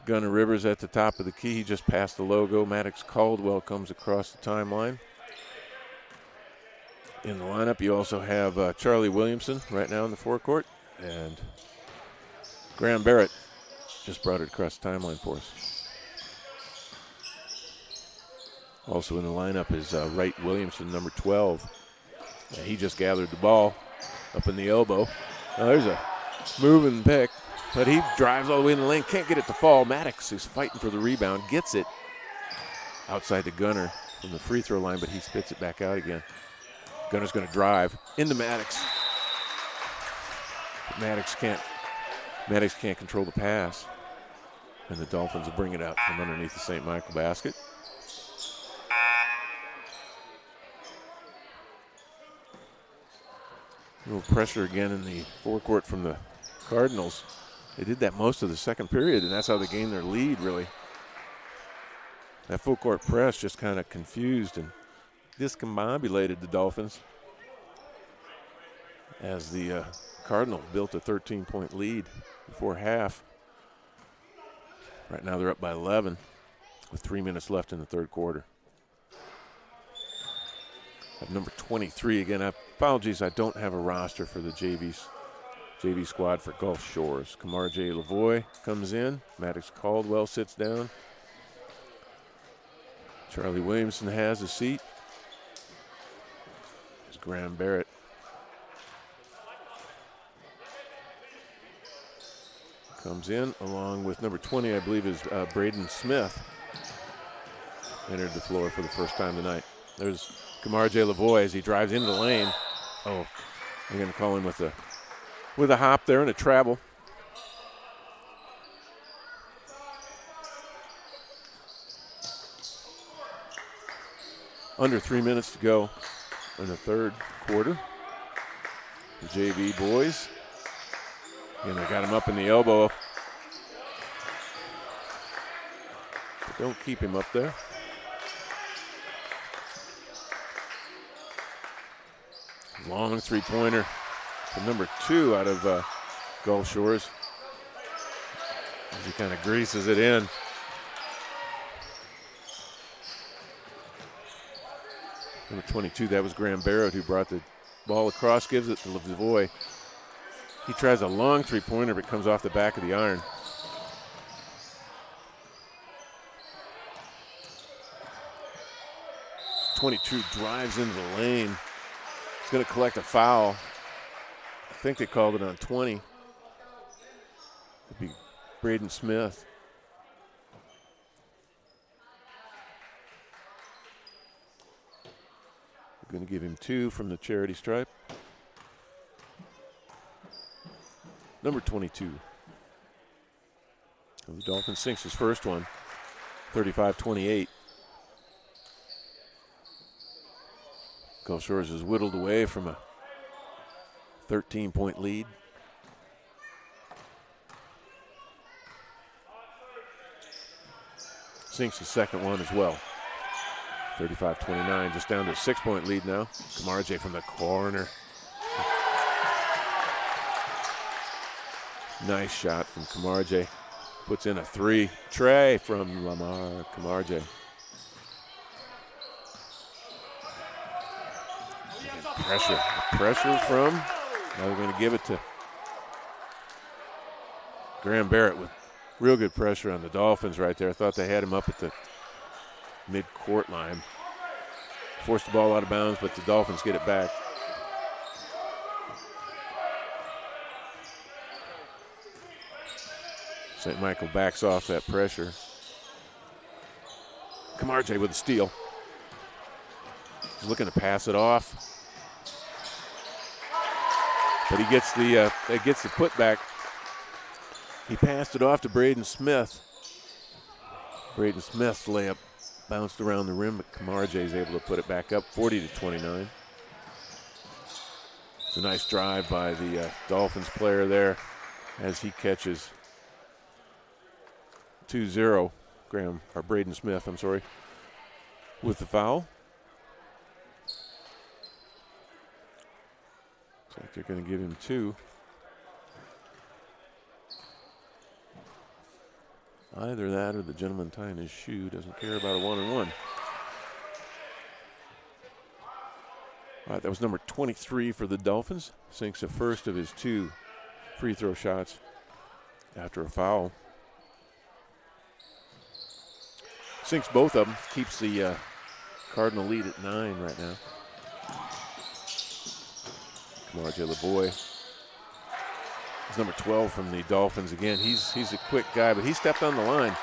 Gunnar Rivers at the top of the key. He just passed the logo. Maddox Caldwell comes across the timeline. In the lineup, you also have Charlie Williamson right now in the forecourt. And Graham Barrett just brought it across the timeline for us. Also in the lineup is Wright Williamson, number 12. And he just gathered the ball up in the elbow. Now there's a moving pick. But he drives all the way in the lane, can't get it to fall. Maddox is fighting for the rebound, gets it outside to Gunner from the free throw line, but he spits it back out again. Gunner's going to drive into Maddox. But Maddox can't control the pass. And the Dolphins will bring it out from underneath the St. Michael basket. A little pressure again in the forecourt from the Cardinals. They did that most of the second period, and that's how they gained their lead, really. That full court press just kind of confused and discombobulated the Dolphins as the Cardinals built a 13-point lead before half. Right now they're up by 11 with 3 minutes left in the third quarter. At number 23, again, apologies, I don't have a roster for the JV squad for Gulf Shores. Kamar J. Lavoie comes in. Maddox Caldwell sits down. Charlie Williamson has a seat. There's Graham Barrett. Comes in along with number 20, I believe, is Braden Smith. Entered the floor for the first time tonight. There's Kamar J. Lavoie as he drives into the lane. Oh, I'm going to call him with a hop there and a travel. Under 3 minutes to go in the third quarter. The JV boys. And they got him up in the elbow. But don't keep him up there. Long three-pointer from number 2 out of Gulf Shores. As he kind of greases it in. Number 22, that was Graham Barrett who brought the ball across, gives it to Lavoie. He tries a long three-pointer, but comes off the back of the iron. .22 drives into the lane. He's going to collect a foul. I think they called it on 20. It'd be Braden Smith. We're going to give him 2 from the charity stripe. Number 22. So the Dolphins sinks his first one, 35-28. Gulf Shores is whittled away from a 13-point lead. Sinks the second one as well. 35-29, just down to a 6-point lead now. Kamarje from the corner. Nice shot from Kamarje. Puts in a 3. Trey from Lamar Kamarje. Pressure from, now they're going to give it to Graham Barrett with real good pressure on the Dolphins right there. I thought they had him up at the mid-court line. Forced the ball out of bounds, but the Dolphins get it back. St. Michael backs off that pressure. Camarje with a steal. He's looking to pass it off. But he gets the putback. He passed it off to Braden Smith. Braden Smith's layup bounced around the rim, but Camarje is able to put it back up, 40-29. It's a nice drive by the Dolphins player there as he catches 2-0. Braden Smith, I'm sorry, with the foul. Looks like they're going to give him 2. Either that or the gentleman tying his shoe doesn't care about a 1-and-1. All right, that was number 23 for the Dolphins. Sinks the first of his 2 free throw shots after a foul. Sinks both of them, keeps the Cardinal lead at 9 right now. Camarje LeBoy is number 12 from the Dolphins again. He's a quick guy, but he stepped on the line.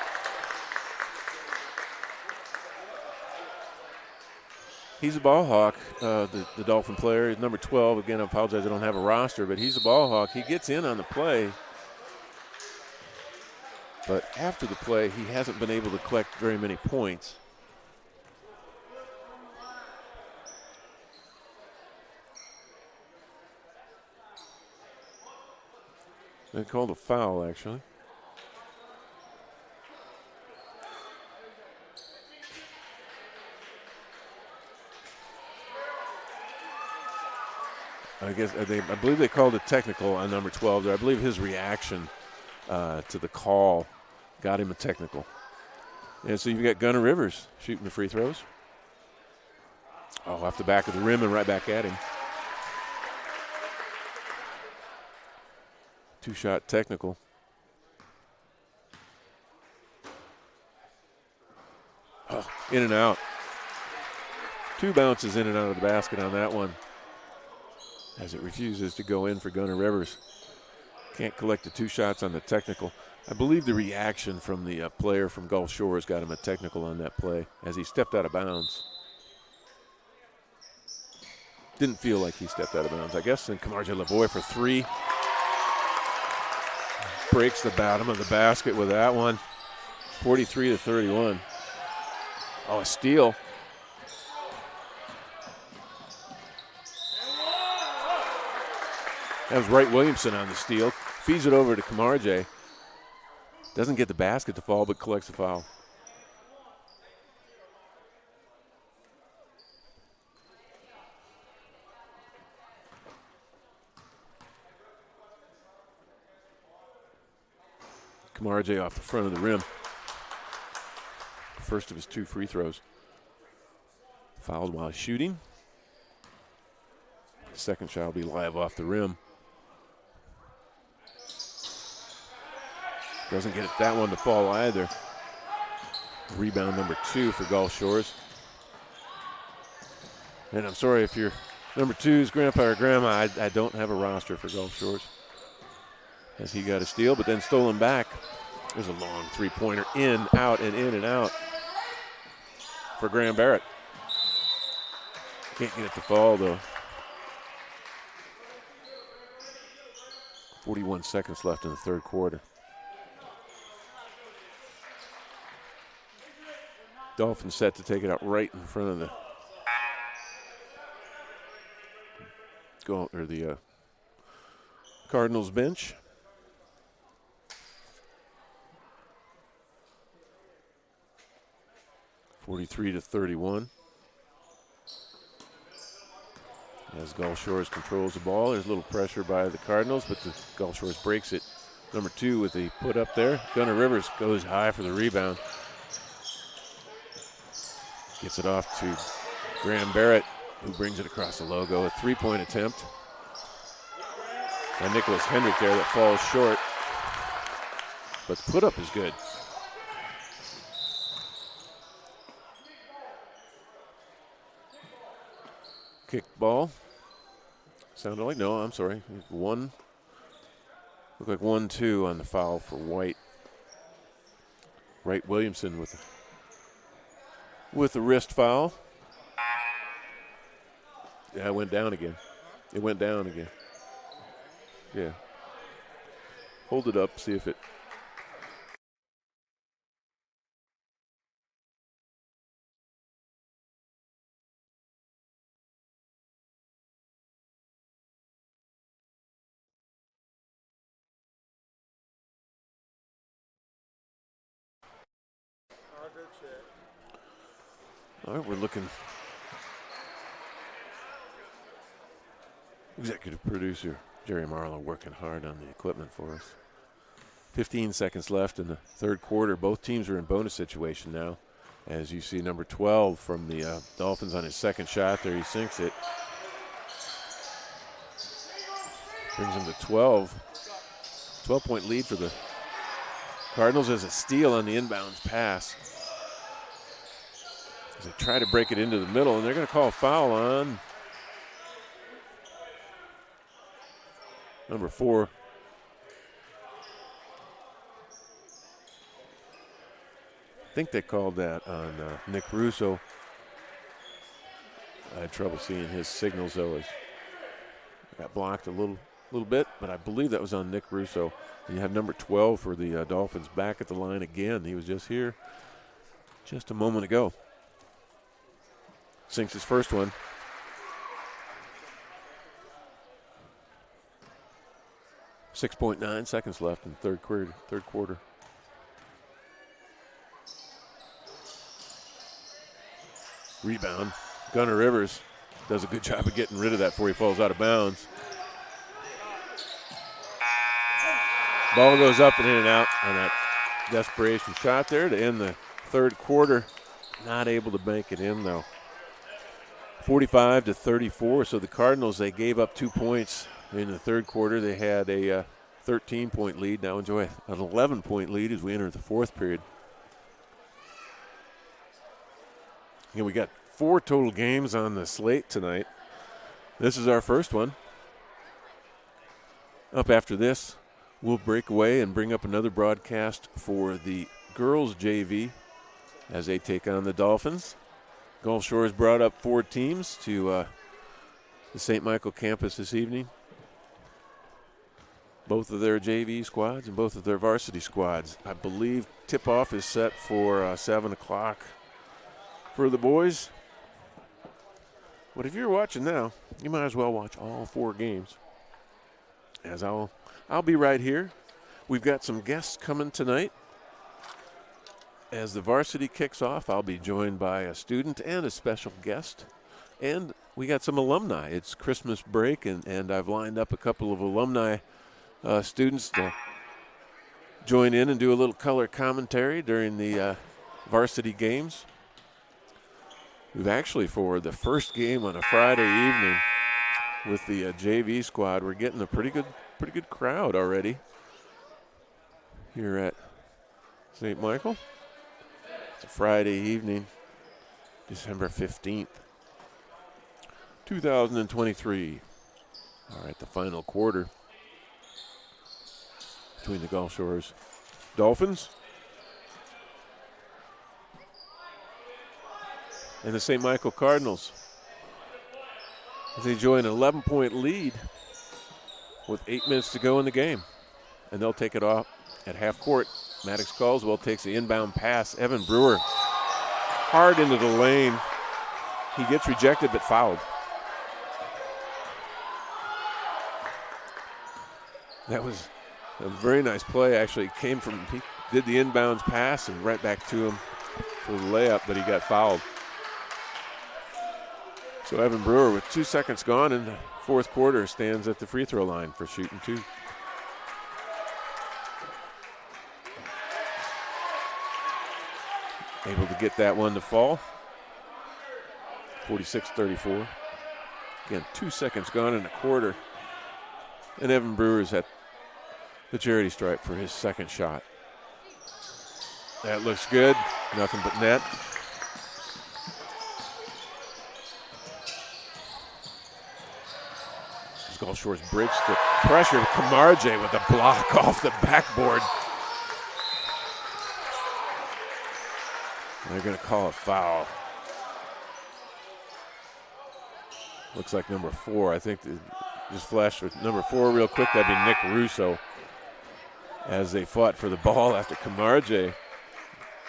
He's a ball hawk, the Dolphin player. He's number 12. Again, I apologize, I don't have a roster, but he's a ball hawk. He gets in on the play. But after the play, he hasn't been able to collect very many points. They called a foul, actually. I believe they called a technical on number 12 there. I believe his reaction to the call got him a technical. And so you've got Gunnar Rivers shooting the free throws. Oh, off the back of the rim and right back at him. 2-shot technical. Oh, in and out. 2 bounces in and out of the basket on that one, as it refuses to go in for Gunnar Rivers. Can't collect the 2 shots on the technical. I believe the reaction from the player from Gulf Shores got him a technical on that play as he stepped out of bounds. Didn't feel like he stepped out of bounds, I guess. And Camarje LeBoy for 3. Breaks the bottom of the basket with that one. 43-31. Oh, a steal. That was Wright Williamson on the steal. Feeds it over to Camarje. Doesn't get the basket to fall, but collects the foul. Camarje off the front of the rim. First of his 2 free throws. Fouled while shooting. The second shot will be live off the rim. Doesn't get that one to fall either. Rebound number 2 for Gulf Shores. And I'm sorry if you're number 2's grandpa or grandma, I don't have a roster for Gulf Shores. As he got a steal, but then stolen back. There's a long 3-pointer in, out, and in and out for Graham Barrett. Can't get it to fall, though. 41 seconds left in the third quarter. Dolphins set to take it out right in front of the Cardinals bench. (43-31). As Gulf Shores controls the ball, there's a little pressure by the Cardinals, but the Gulf Shores breaks it. Number 2 with the put up there. Gunnar Rivers goes high for the rebound. Gets it off to Graham Barrett, who brings it across the logo. A 3-point attempt by Nicholas Hendrick there that falls short. But the put up is good. Kick ball. Sounded like, no, I'm sorry. Looked like 1-2 on the foul for White. Wright Williamson with a wrist foul. Yeah, it went down again. It went down again. Yeah. Hold it up, see if it. All right, we're looking. Executive producer Jerry Marlowe working hard on the equipment for us. 15 seconds left in the third quarter. Both teams are in bonus situation now. As you see, number 12 from the Dolphins on his second shot there. He sinks it. Brings him to 12. 12-point lead for the Cardinals as a steal on the inbounds pass. As they try to break it into the middle, and they're going to call a foul on number 4. I think they called that on Nick Russo. I had trouble seeing his signals, though. It got blocked a little bit, but I believe that was on Nick Russo. And you have number 12 for the Dolphins back at the line again. He was just here just a moment ago. Sinks his first one. .9 seconds left in the third quarter. Rebound. Gunnar Rivers does a good job of getting rid of that before he falls out of bounds. Ball goes up and in and out on that desperation shot there to end the third quarter. Not able to bank it in, though. 45-34, so the Cardinals, they gave up 2 points in the third quarter. They had a 13-point lead. Now enjoy an 11-point lead as we enter the fourth period. And we got 4 total games on the slate tonight. This is our first one. Up after this, we'll break away and bring up another broadcast for the girls JV as they take on the Dolphins. Gulf Shores brought up 4 teams to the St. Michael campus this evening. Both of their JV squads and both of their varsity squads. I believe tip-off is set for 7 o'clock for the boys. But if you're watching now, you might as well watch all 4 games. As I'll be right here. We've got some guests coming tonight. As the varsity kicks off, I'll be joined by a student and a special guest. And we got some alumni. It's Christmas break, and I've lined up a couple of alumni students to join in and do a little color commentary during the varsity games. We've actually, for the first game on a Friday evening with the JV squad, we're getting a pretty good crowd already here at St. Michael. It's a Friday evening, December 15th, 2023. All right, the final quarter between the Gulf Shores Dolphins and the St. Michael Cardinals. As they enjoy an 11-point lead with 8 minutes to go in the game. And they'll take it off at half court. Maddox Caldwell takes the inbound pass. Evan Brewer hard into the lane. He gets rejected but fouled. That was a very nice play, actually. He did the inbounds pass and right back to him for the layup, but he got fouled. So Evan Brewer, with 2 seconds gone in the fourth quarter, stands at the free throw line for shooting 2. Able to get that one to fall. 46-34. Again, 2 seconds gone in the quarter. And Evan Brewer's at the charity stripe for his second shot. That looks good. Nothing but net. Gulf Shores bridge to pressure. Camarje with a block off the backboard. They're going to call a foul. Looks like number 4. I think just flash with number 4 real quick. That'd be Nick Russo. As they fought for the ball after Camarje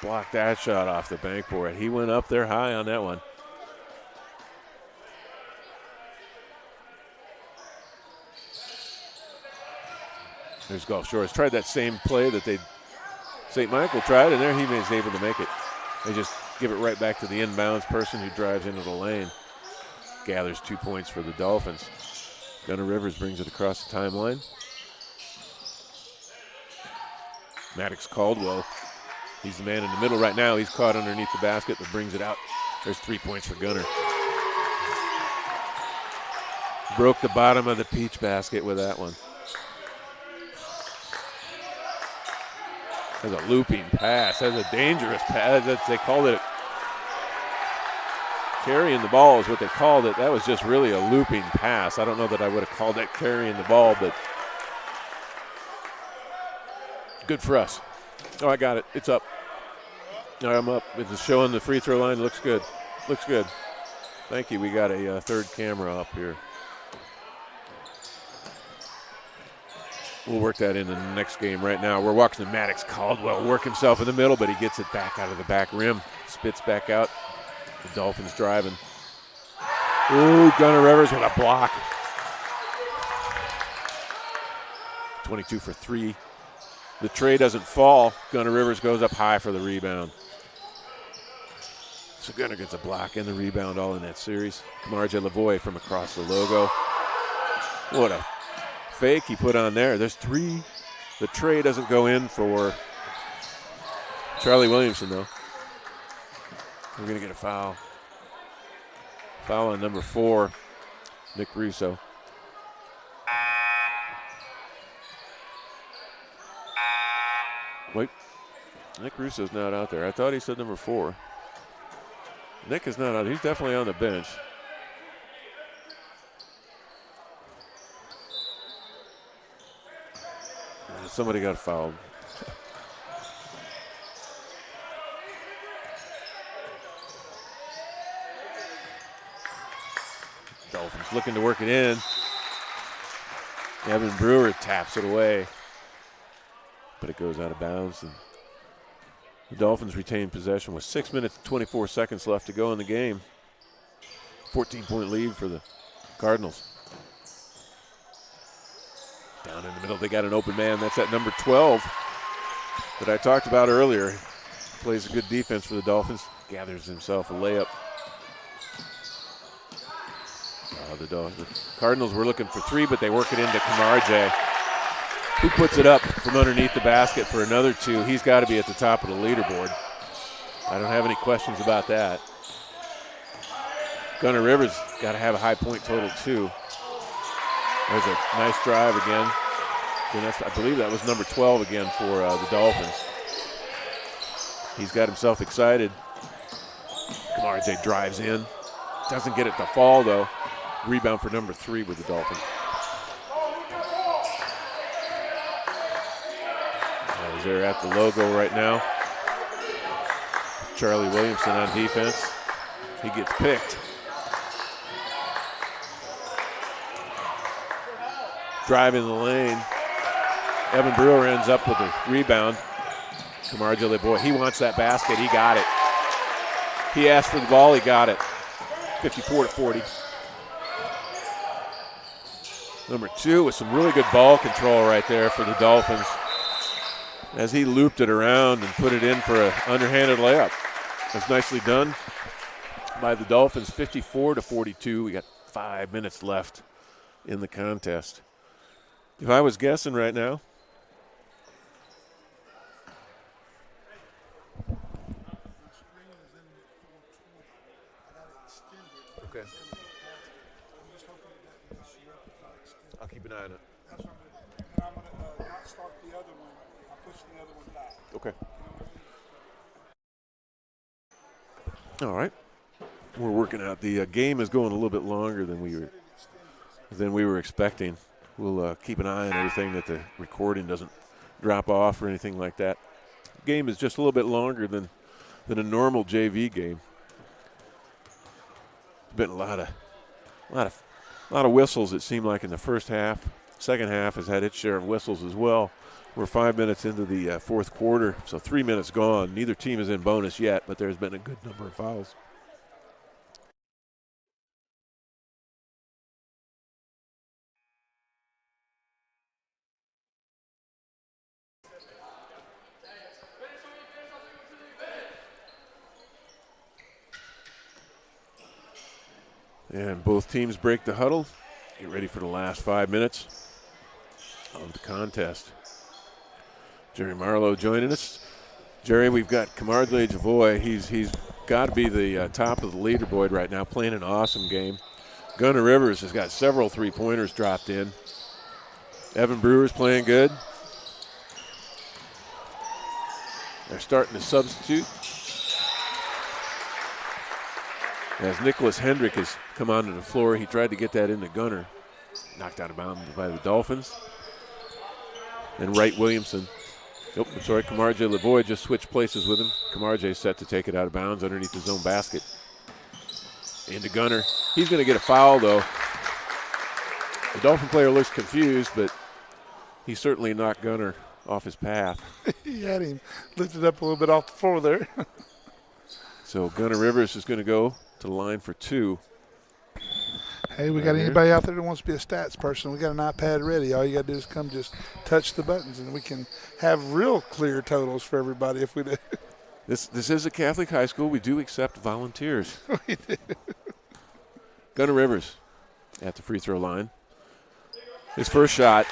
blocked that shot off the backboard. He went up there high on that one. There's Gulf Shores. Tried that same play that St. Michael tried, and there he was able to make it. They just give it right back to the inbounds person who drives into the lane. Gathers 2 points for the Dolphins. Gunnar Rivers brings it across the timeline. Maddox Caldwell, he's the man in the middle right now. He's caught underneath the basket, but brings it out. There's 3 points for Gunnar. Broke the bottom of the peach basket with that one. That's a looping pass. That's a dangerous pass. They called it carrying the ball is what they called it. That was just really a looping pass. I don't know that I would have called that carrying the ball, but good for us. Oh, I got it. It's up. All right, I'm up. It's showing the free throw line. Looks good. Looks good. Thank you. We got a third camera up here. We'll work that into the next game right now. We're watching Maddox Caldwell work himself in the middle, but he gets it back out of the back rim. Spits back out. The Dolphins driving. Ooh, Gunnar Rivers with a block. 22 for 3. The tray doesn't fall. Gunnar Rivers goes up high for the rebound. So Gunnar gets a block and the rebound all in that series. Camarje Lavoie from across the logo. What a fake he put on there. There's 3. The tray doesn't go in for Charlie Williamson, though. We're going to get a foul. Foul on number 4, Nick Russo. Wait, Nick Russo's not out there. I thought he said number 4. Nick is not out. He's definitely on the bench. Somebody got fouled. Dolphins looking to work it in. Evan Brewer taps it away, but it goes out of bounds. And the Dolphins retain possession with 6 minutes and 24 seconds left to go in the game. 14-point lead for the Cardinals. Down in the middle, they got an open man. That's at number 12 that I talked about earlier. Plays a good defense for the Dolphins. Gathers himself a layup. The Cardinals were looking for 3, but they work it into Camarje, who puts it up from underneath the basket for another 2. He's got to be at the top of the leaderboard. I don't have any questions about that. Gunnar Rivers got to have a high point total, too. There's a nice drive again. And I believe that was number 12 again for the Dolphins. He's got himself excited. Camarje drives in. Doesn't get it to fall, though. Rebound for number 3 with the Dolphins. As they're at the logo right now. Charlie Williamson on defense. He gets picked. Driving the lane. Evan Brewer ends up with a rebound. Camarje Lavoie, he wants that basket. He got it. He asked for the ball. He got it. 54-40. Number 2 with some really good ball control right there for the Dolphins as he looped it around and put it in for an underhanded layup. That's nicely done by the Dolphins. 54-42. We got 5 minutes left in the contest. If I was guessing right now, okay. I'll keep an eye on it. That's what I'm going to not start the other one. I'll push the other one back. Okay. All right. We're working out. The game is going a little bit longer than we were expecting. We'll keep an eye on everything that the recording doesn't drop off or anything like that. The game is just a little bit longer than than a normal JV game. Been a lot of whistles, it seemed like, in the first half. Second half has had its share of whistles as well. We're 5 minutes into the fourth quarter, so 3 minutes gone. Neither team is in bonus yet, but there's been a good number of fouls. And both teams break the huddle. Get ready for the last 5 minutes of the contest. Jerry Marlowe joining us. Jerry, we've got Kamarjay Javoy. He's got to be the top of the leaderboard right now, playing an awesome game. Gunnar Rivers has got several three-pointers dropped in. Evan Brewer's playing good. They're starting to substitute. As Nicholas Hendrick has come onto the floor, he tried to get that into Gunnar. Knocked out of bounds by the Dolphins. And Wright Williamson. Kamarjay Lavoie just switched places with him. Kamarjay set to take it out of bounds underneath his own basket. Into Gunnar. He's going to get a foul, though. The Dolphin player looks confused, but he certainly knocked Gunnar off his path. He had him lifted up a little bit off the floor there. So Gunnar Rivers is going to go to the line for 2. Hey, we got anybody out there that wants to be a stats person? We got an iPad ready. All you got to do is come just touch the buttons, and we can have real clear totals for everybody if we do. This is a Catholic high school. We do accept volunteers. We do. Gunnar Rivers at the free throw line. His first shot,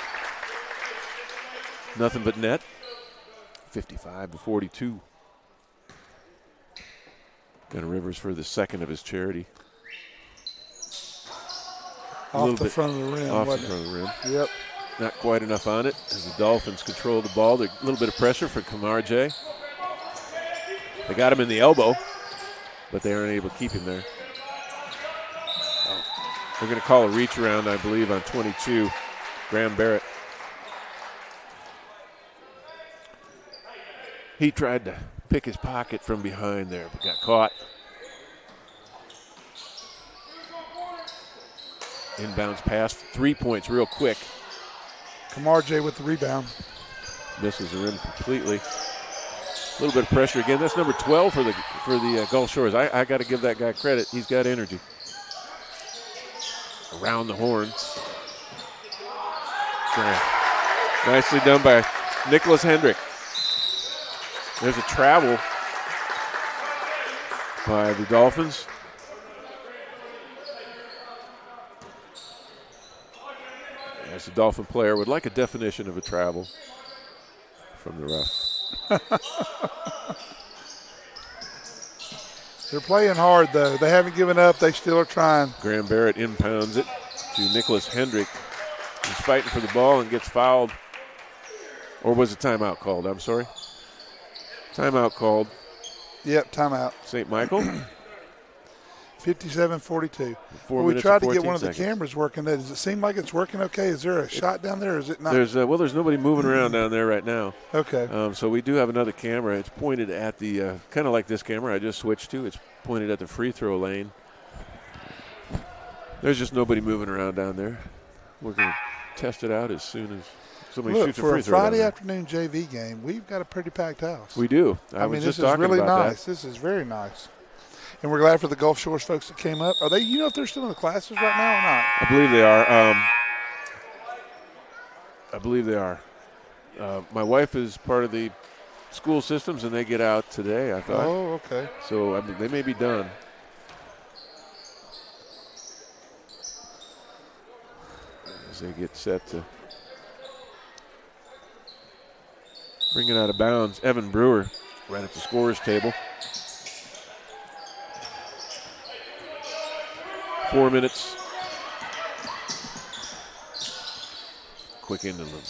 nothing but net, 55-42. Gunnar Rivers for the second of his charity. Off the front of the rim. Off the front of the rim. Yep. Not quite enough on it as the Dolphins control the ball. A little bit of pressure for Kamarjay. They got him in the elbow, but they aren't able to keep him there. They're going to call a reach around, I believe, on 22, Graham Barrett. He tried to pick his pocket from behind there, but got caught. Inbounds pass, 3 points real quick. Kamarjay with the rebound. Misses the rim completely. A little bit of pressure again. That's number 12 for the Gulf Shores. I got to give that guy credit. He's got energy. Around the horn. Nicely done by Nicholas Hendrick. There's a travel by the Dolphins. As the Dolphin player would like a definition of a travel from the ref. They're playing hard, though. They haven't given up. They still are trying. Graham Barrett impounds it to Nicholas Hendrick. He's fighting for the ball and gets fouled. Or was a timeout called? I'm sorry. Timeout called. Yep, timeout. St. Michael. 57-42. We tried to get one of the cameras working. Does it seem like it's working okay? Is there a shot down there, or is it not? There's nobody moving around down there right now. Okay. So we do have another camera. It's pointed at the, kind of like this camera I just switched to. It's pointed at the free throw lane. There's just nobody moving around down there. We're going to test it out as soon as somebody shoots a free throw. For a Friday afternoon JV game, we've got a pretty packed house. We do. I mean, this is really nice. This is very nice. And we're glad for the Gulf Shores folks that came up. Are they, if they're still in the classes right now or not? I believe they are. I believe they are. My wife is part of the school systems, and they get out today, I thought. Oh, okay. So they may be done. As they get set to bring it out of bounds. Evan Brewer right at the scorer's table. 4 minutes. Quick into the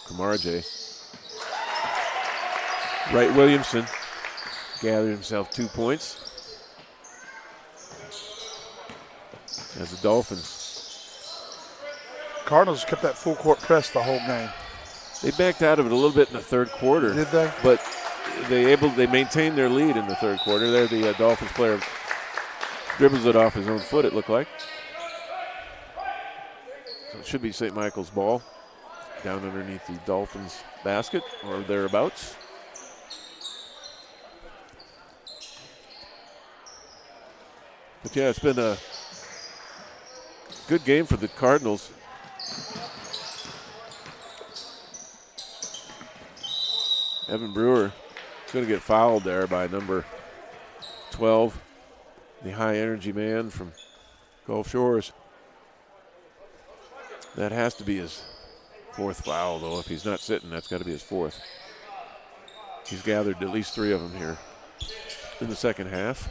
Kamarjay. Wright Williamson gathered himself 2 points. As the Dolphins. Cardinals kept that full court press the whole game. They backed out of it a little bit in the third quarter. Did they? But they maintained their lead in the third quarter. There, the Dolphins player dribbles it off his own foot, it looked like. So it should be St. Michael's ball down underneath the Dolphins basket or thereabouts. But yeah, it's been a good game for the Cardinals. Evan Brewer is going to get fouled there by number 12, the high energy man from Gulf Shores. That has to be his fourth foul, though. If he's not sitting, that's got to be his fourth. He's gathered at least 3 of them here in the second half.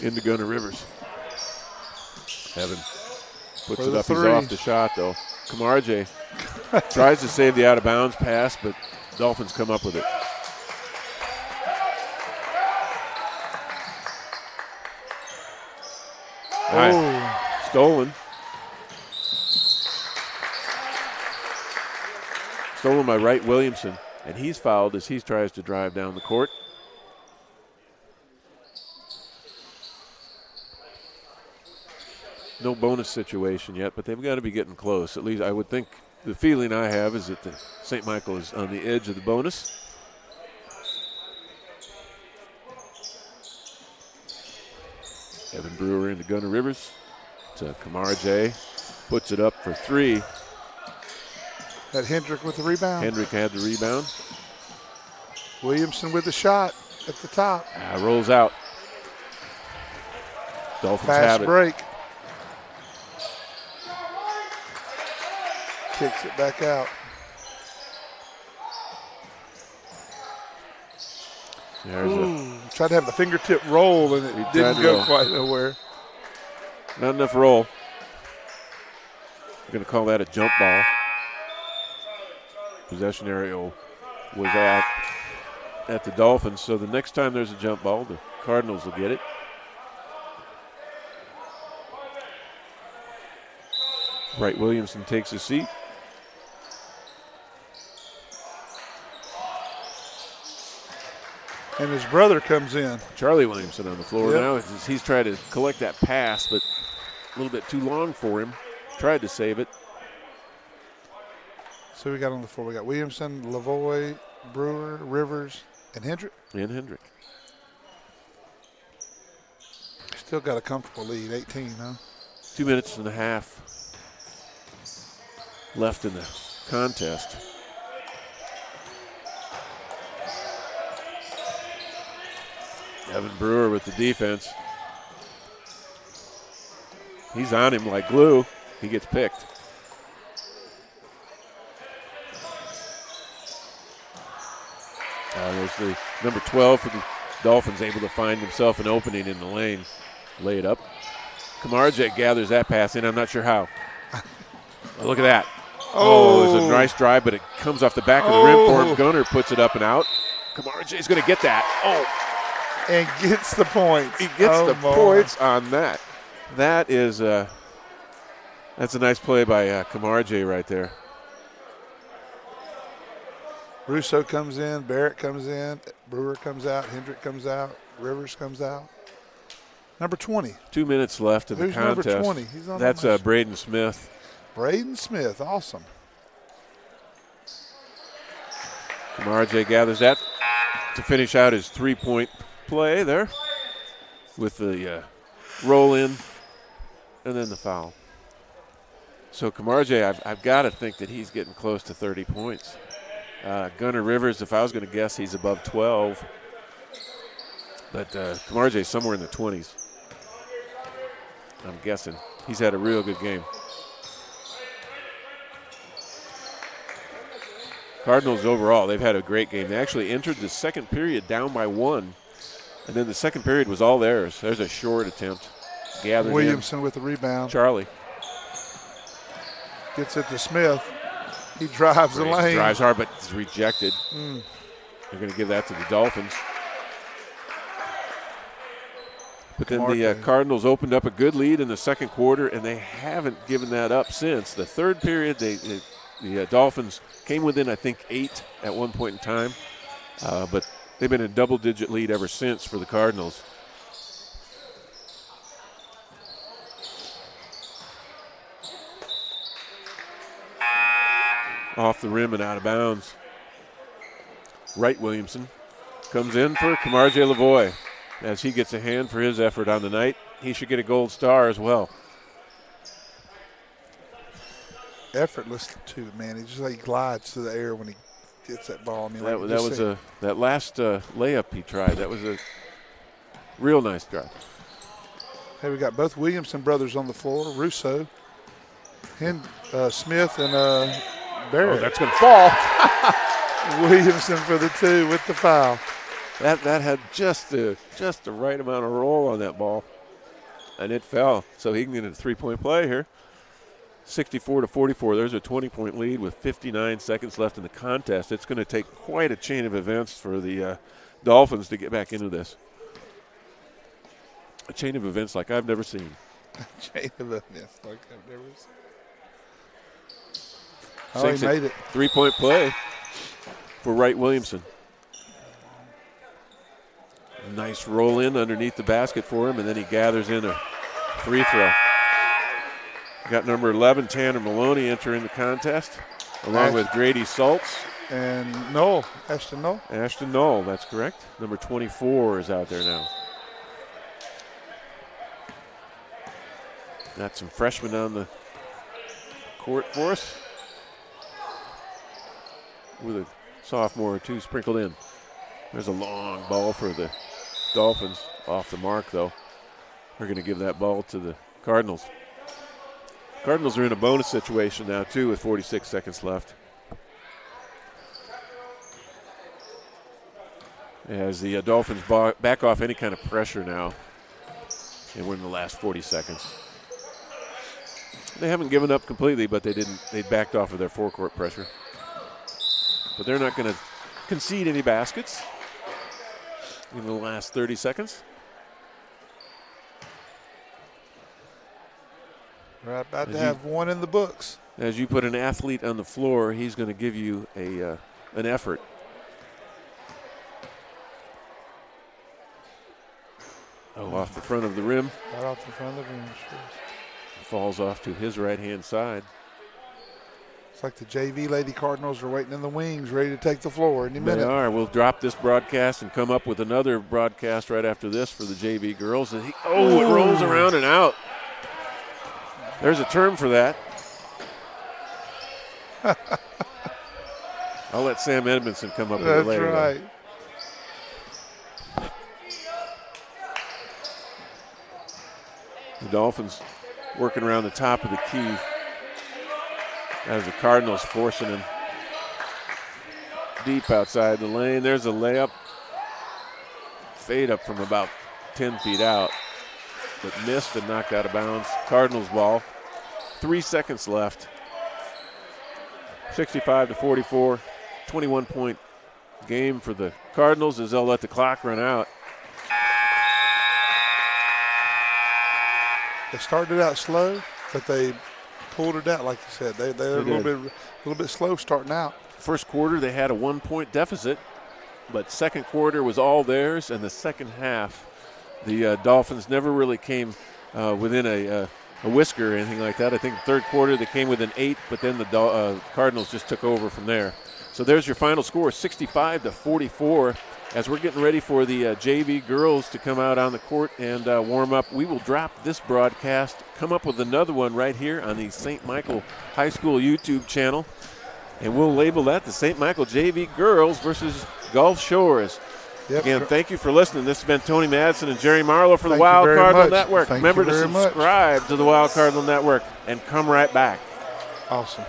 Into Gunner Rivers. Evan puts it up. He's off the shot, though. Kamarje tries to save the out-of-bounds pass, but Dolphins come up with it. Stolen. Stolen by Wright Williamson, and he's fouled as he tries to drive down the court. No bonus situation yet, but they've got to be getting close. At least I would think the feeling I have is that the St. Michael is on the edge of the bonus. Evan Brewer into Gunner Rivers. To Kamarje. Puts it up for 3. That Hendrick with the rebound. Hendrick had the rebound. Williamson with the shot at the top. Rolls out. Dolphins have it. Fast break. Kicks it back out. Tried to have the fingertip roll, and it didn't go quite nowhere. Not enough roll. We're going to call that a jump ball. Possession area was out at the Dolphins, so the next time there's a jump ball, the Cardinals will get it. Wright Williamson takes a seat. And his brother comes in. Charlie Williamson on the floor now. He's trying to collect that pass, but a little bit too long for him. Tried to save it. So we got on the floor. We got Williamson, Lavoie, Brewer, Rivers, and Hendrick. Still got a comfortable lead, 18, huh? 2 minutes and a half left in the contest. Evan Brewer with the defense. He's on him like glue. He gets picked. There's the number 12 for the Dolphins, able to find himself an opening in the lane. Lay it up. Kamarje gathers that pass in. I'm not sure how. Look at that. It's a nice drive, but it comes off the back of the rim for him. Gunner puts it up and out. Kamarje's going to get that. And gets the points. He gets the points on that. That is that's a nice play by Kamarje right there. Russo comes in, Barrett comes in, Brewer comes out, Hendrick comes out, Rivers comes out. Number 20. 2 minutes left in the contest. Number 20? He's on That's Braden Smith. Braden Smith, awesome. Kamarje gathers that to finish out his three-point play there with the roll in and then the foul. So Kamarje, I've got to think that he's getting close to 30 points. Gunner Rivers, if I was going to guess, he's above 12. But Kamarje's somewhere in the 20s. I'm guessing. He's had a real good game. Cardinals overall, they've had a great game. They actually entered the second period down by 1. And then the second period was all theirs. There's a short attempt. Gathered Williamson with the rebound. Charlie. Gets it to Smith. He drives the lane. Drives hard, but it's rejected. They're going to give that to the Dolphins. But then the Cardinals opened up a good lead in the second quarter, and they haven't given that up since. The third period, they The Dolphins came within, I think, 8 at one point in time, but they've been in double-digit lead ever since for the Cardinals. Off the rim and out of bounds. Wright Williamson comes in for Camarje Lavoie as he gets a hand for his effort on the night. He should get a gold star as well. Effortless too, man. He just like glides through the air when he gets that ball. I mean, that last layup he tried. That was a real nice drive. Hey, we got both Williamson brothers on the floor. Russo, Smith, and Barrett. Oh, that's going to fall. Williamson for the 2 with the foul. That had just the right amount of roll on that ball, and it fell. So he can get a 3-point play here. 64-44. There's a 20-point lead with 59 seconds left in the contest. It's going to take quite a chain of events for the Dolphins to get back into this. A chain of events like I've never seen. A chain of events like I've never seen. Oh, he made it. 3-point play for Wright Williamson. Nice roll in underneath the basket for him, and then he gathers in a free throw. Got number 11, Tanner Maloney, entering the contest, along with Grady Saltz. And Ashton Knoll. Ashton Knoll, that's correct. Number 24 is out there now. Got some freshmen on the court for us, with a sophomore or two sprinkled in. There's a long ball for the Dolphins, off the mark though. We're going to give that ball to the Cardinals. Cardinals are in a bonus situation now too with 46 seconds left. As the Dolphins back off any kind of pressure now, and we're in the last 40 seconds. They haven't given up completely, but they backed off of their forecourt pressure. But they're not going to concede any baskets in the last 30 seconds. We're about to have one in the books. As you put an athlete on the floor, he's going to give you an effort. Oh, off the front of the rim. Right off the front of the rim, sure. Falls off to his right-hand side. It's like the JV Lady Cardinals are waiting in the wings, ready to take the floor any minute. They are. We'll drop this broadcast and come up with another broadcast right after this for the JV girls. And it rolls around and out. There's a term for that. I'll let Sam Edmondson come up with it later. That's right. The Dolphins working around the top of the key as the Cardinals forcing him deep outside the lane. There's a layup. Fade up from about 10 feet out, but missed and knocked out of bounds. Cardinals ball. 3 seconds left. 65-44. 21-point game for the Cardinals as they'll let the clock run out. They started out slow, but they pulled it out, like you said. They're a little bit slow starting out. First quarter, they had a 1-point deficit, but second quarter was all theirs, and the second half, the Dolphins never really came within a whisker or anything like that. I think third quarter they came within 8, but then the Cardinals just took over from there. So there's your final score, 65-44. As we're getting ready for the JV girls to come out on the court and warm up, we will drop this broadcast, come up with another one right here on the St. Michael High School YouTube channel, and we'll label that the St. Michael JV girls versus Gulf Shores. Yep. Again, thank you for listening. This has been Tony Madsen and Jerry Marlowe for the Wild Cardinal Network. Remember to subscribe to the Wild Cardinal Network and come right back. Awesome.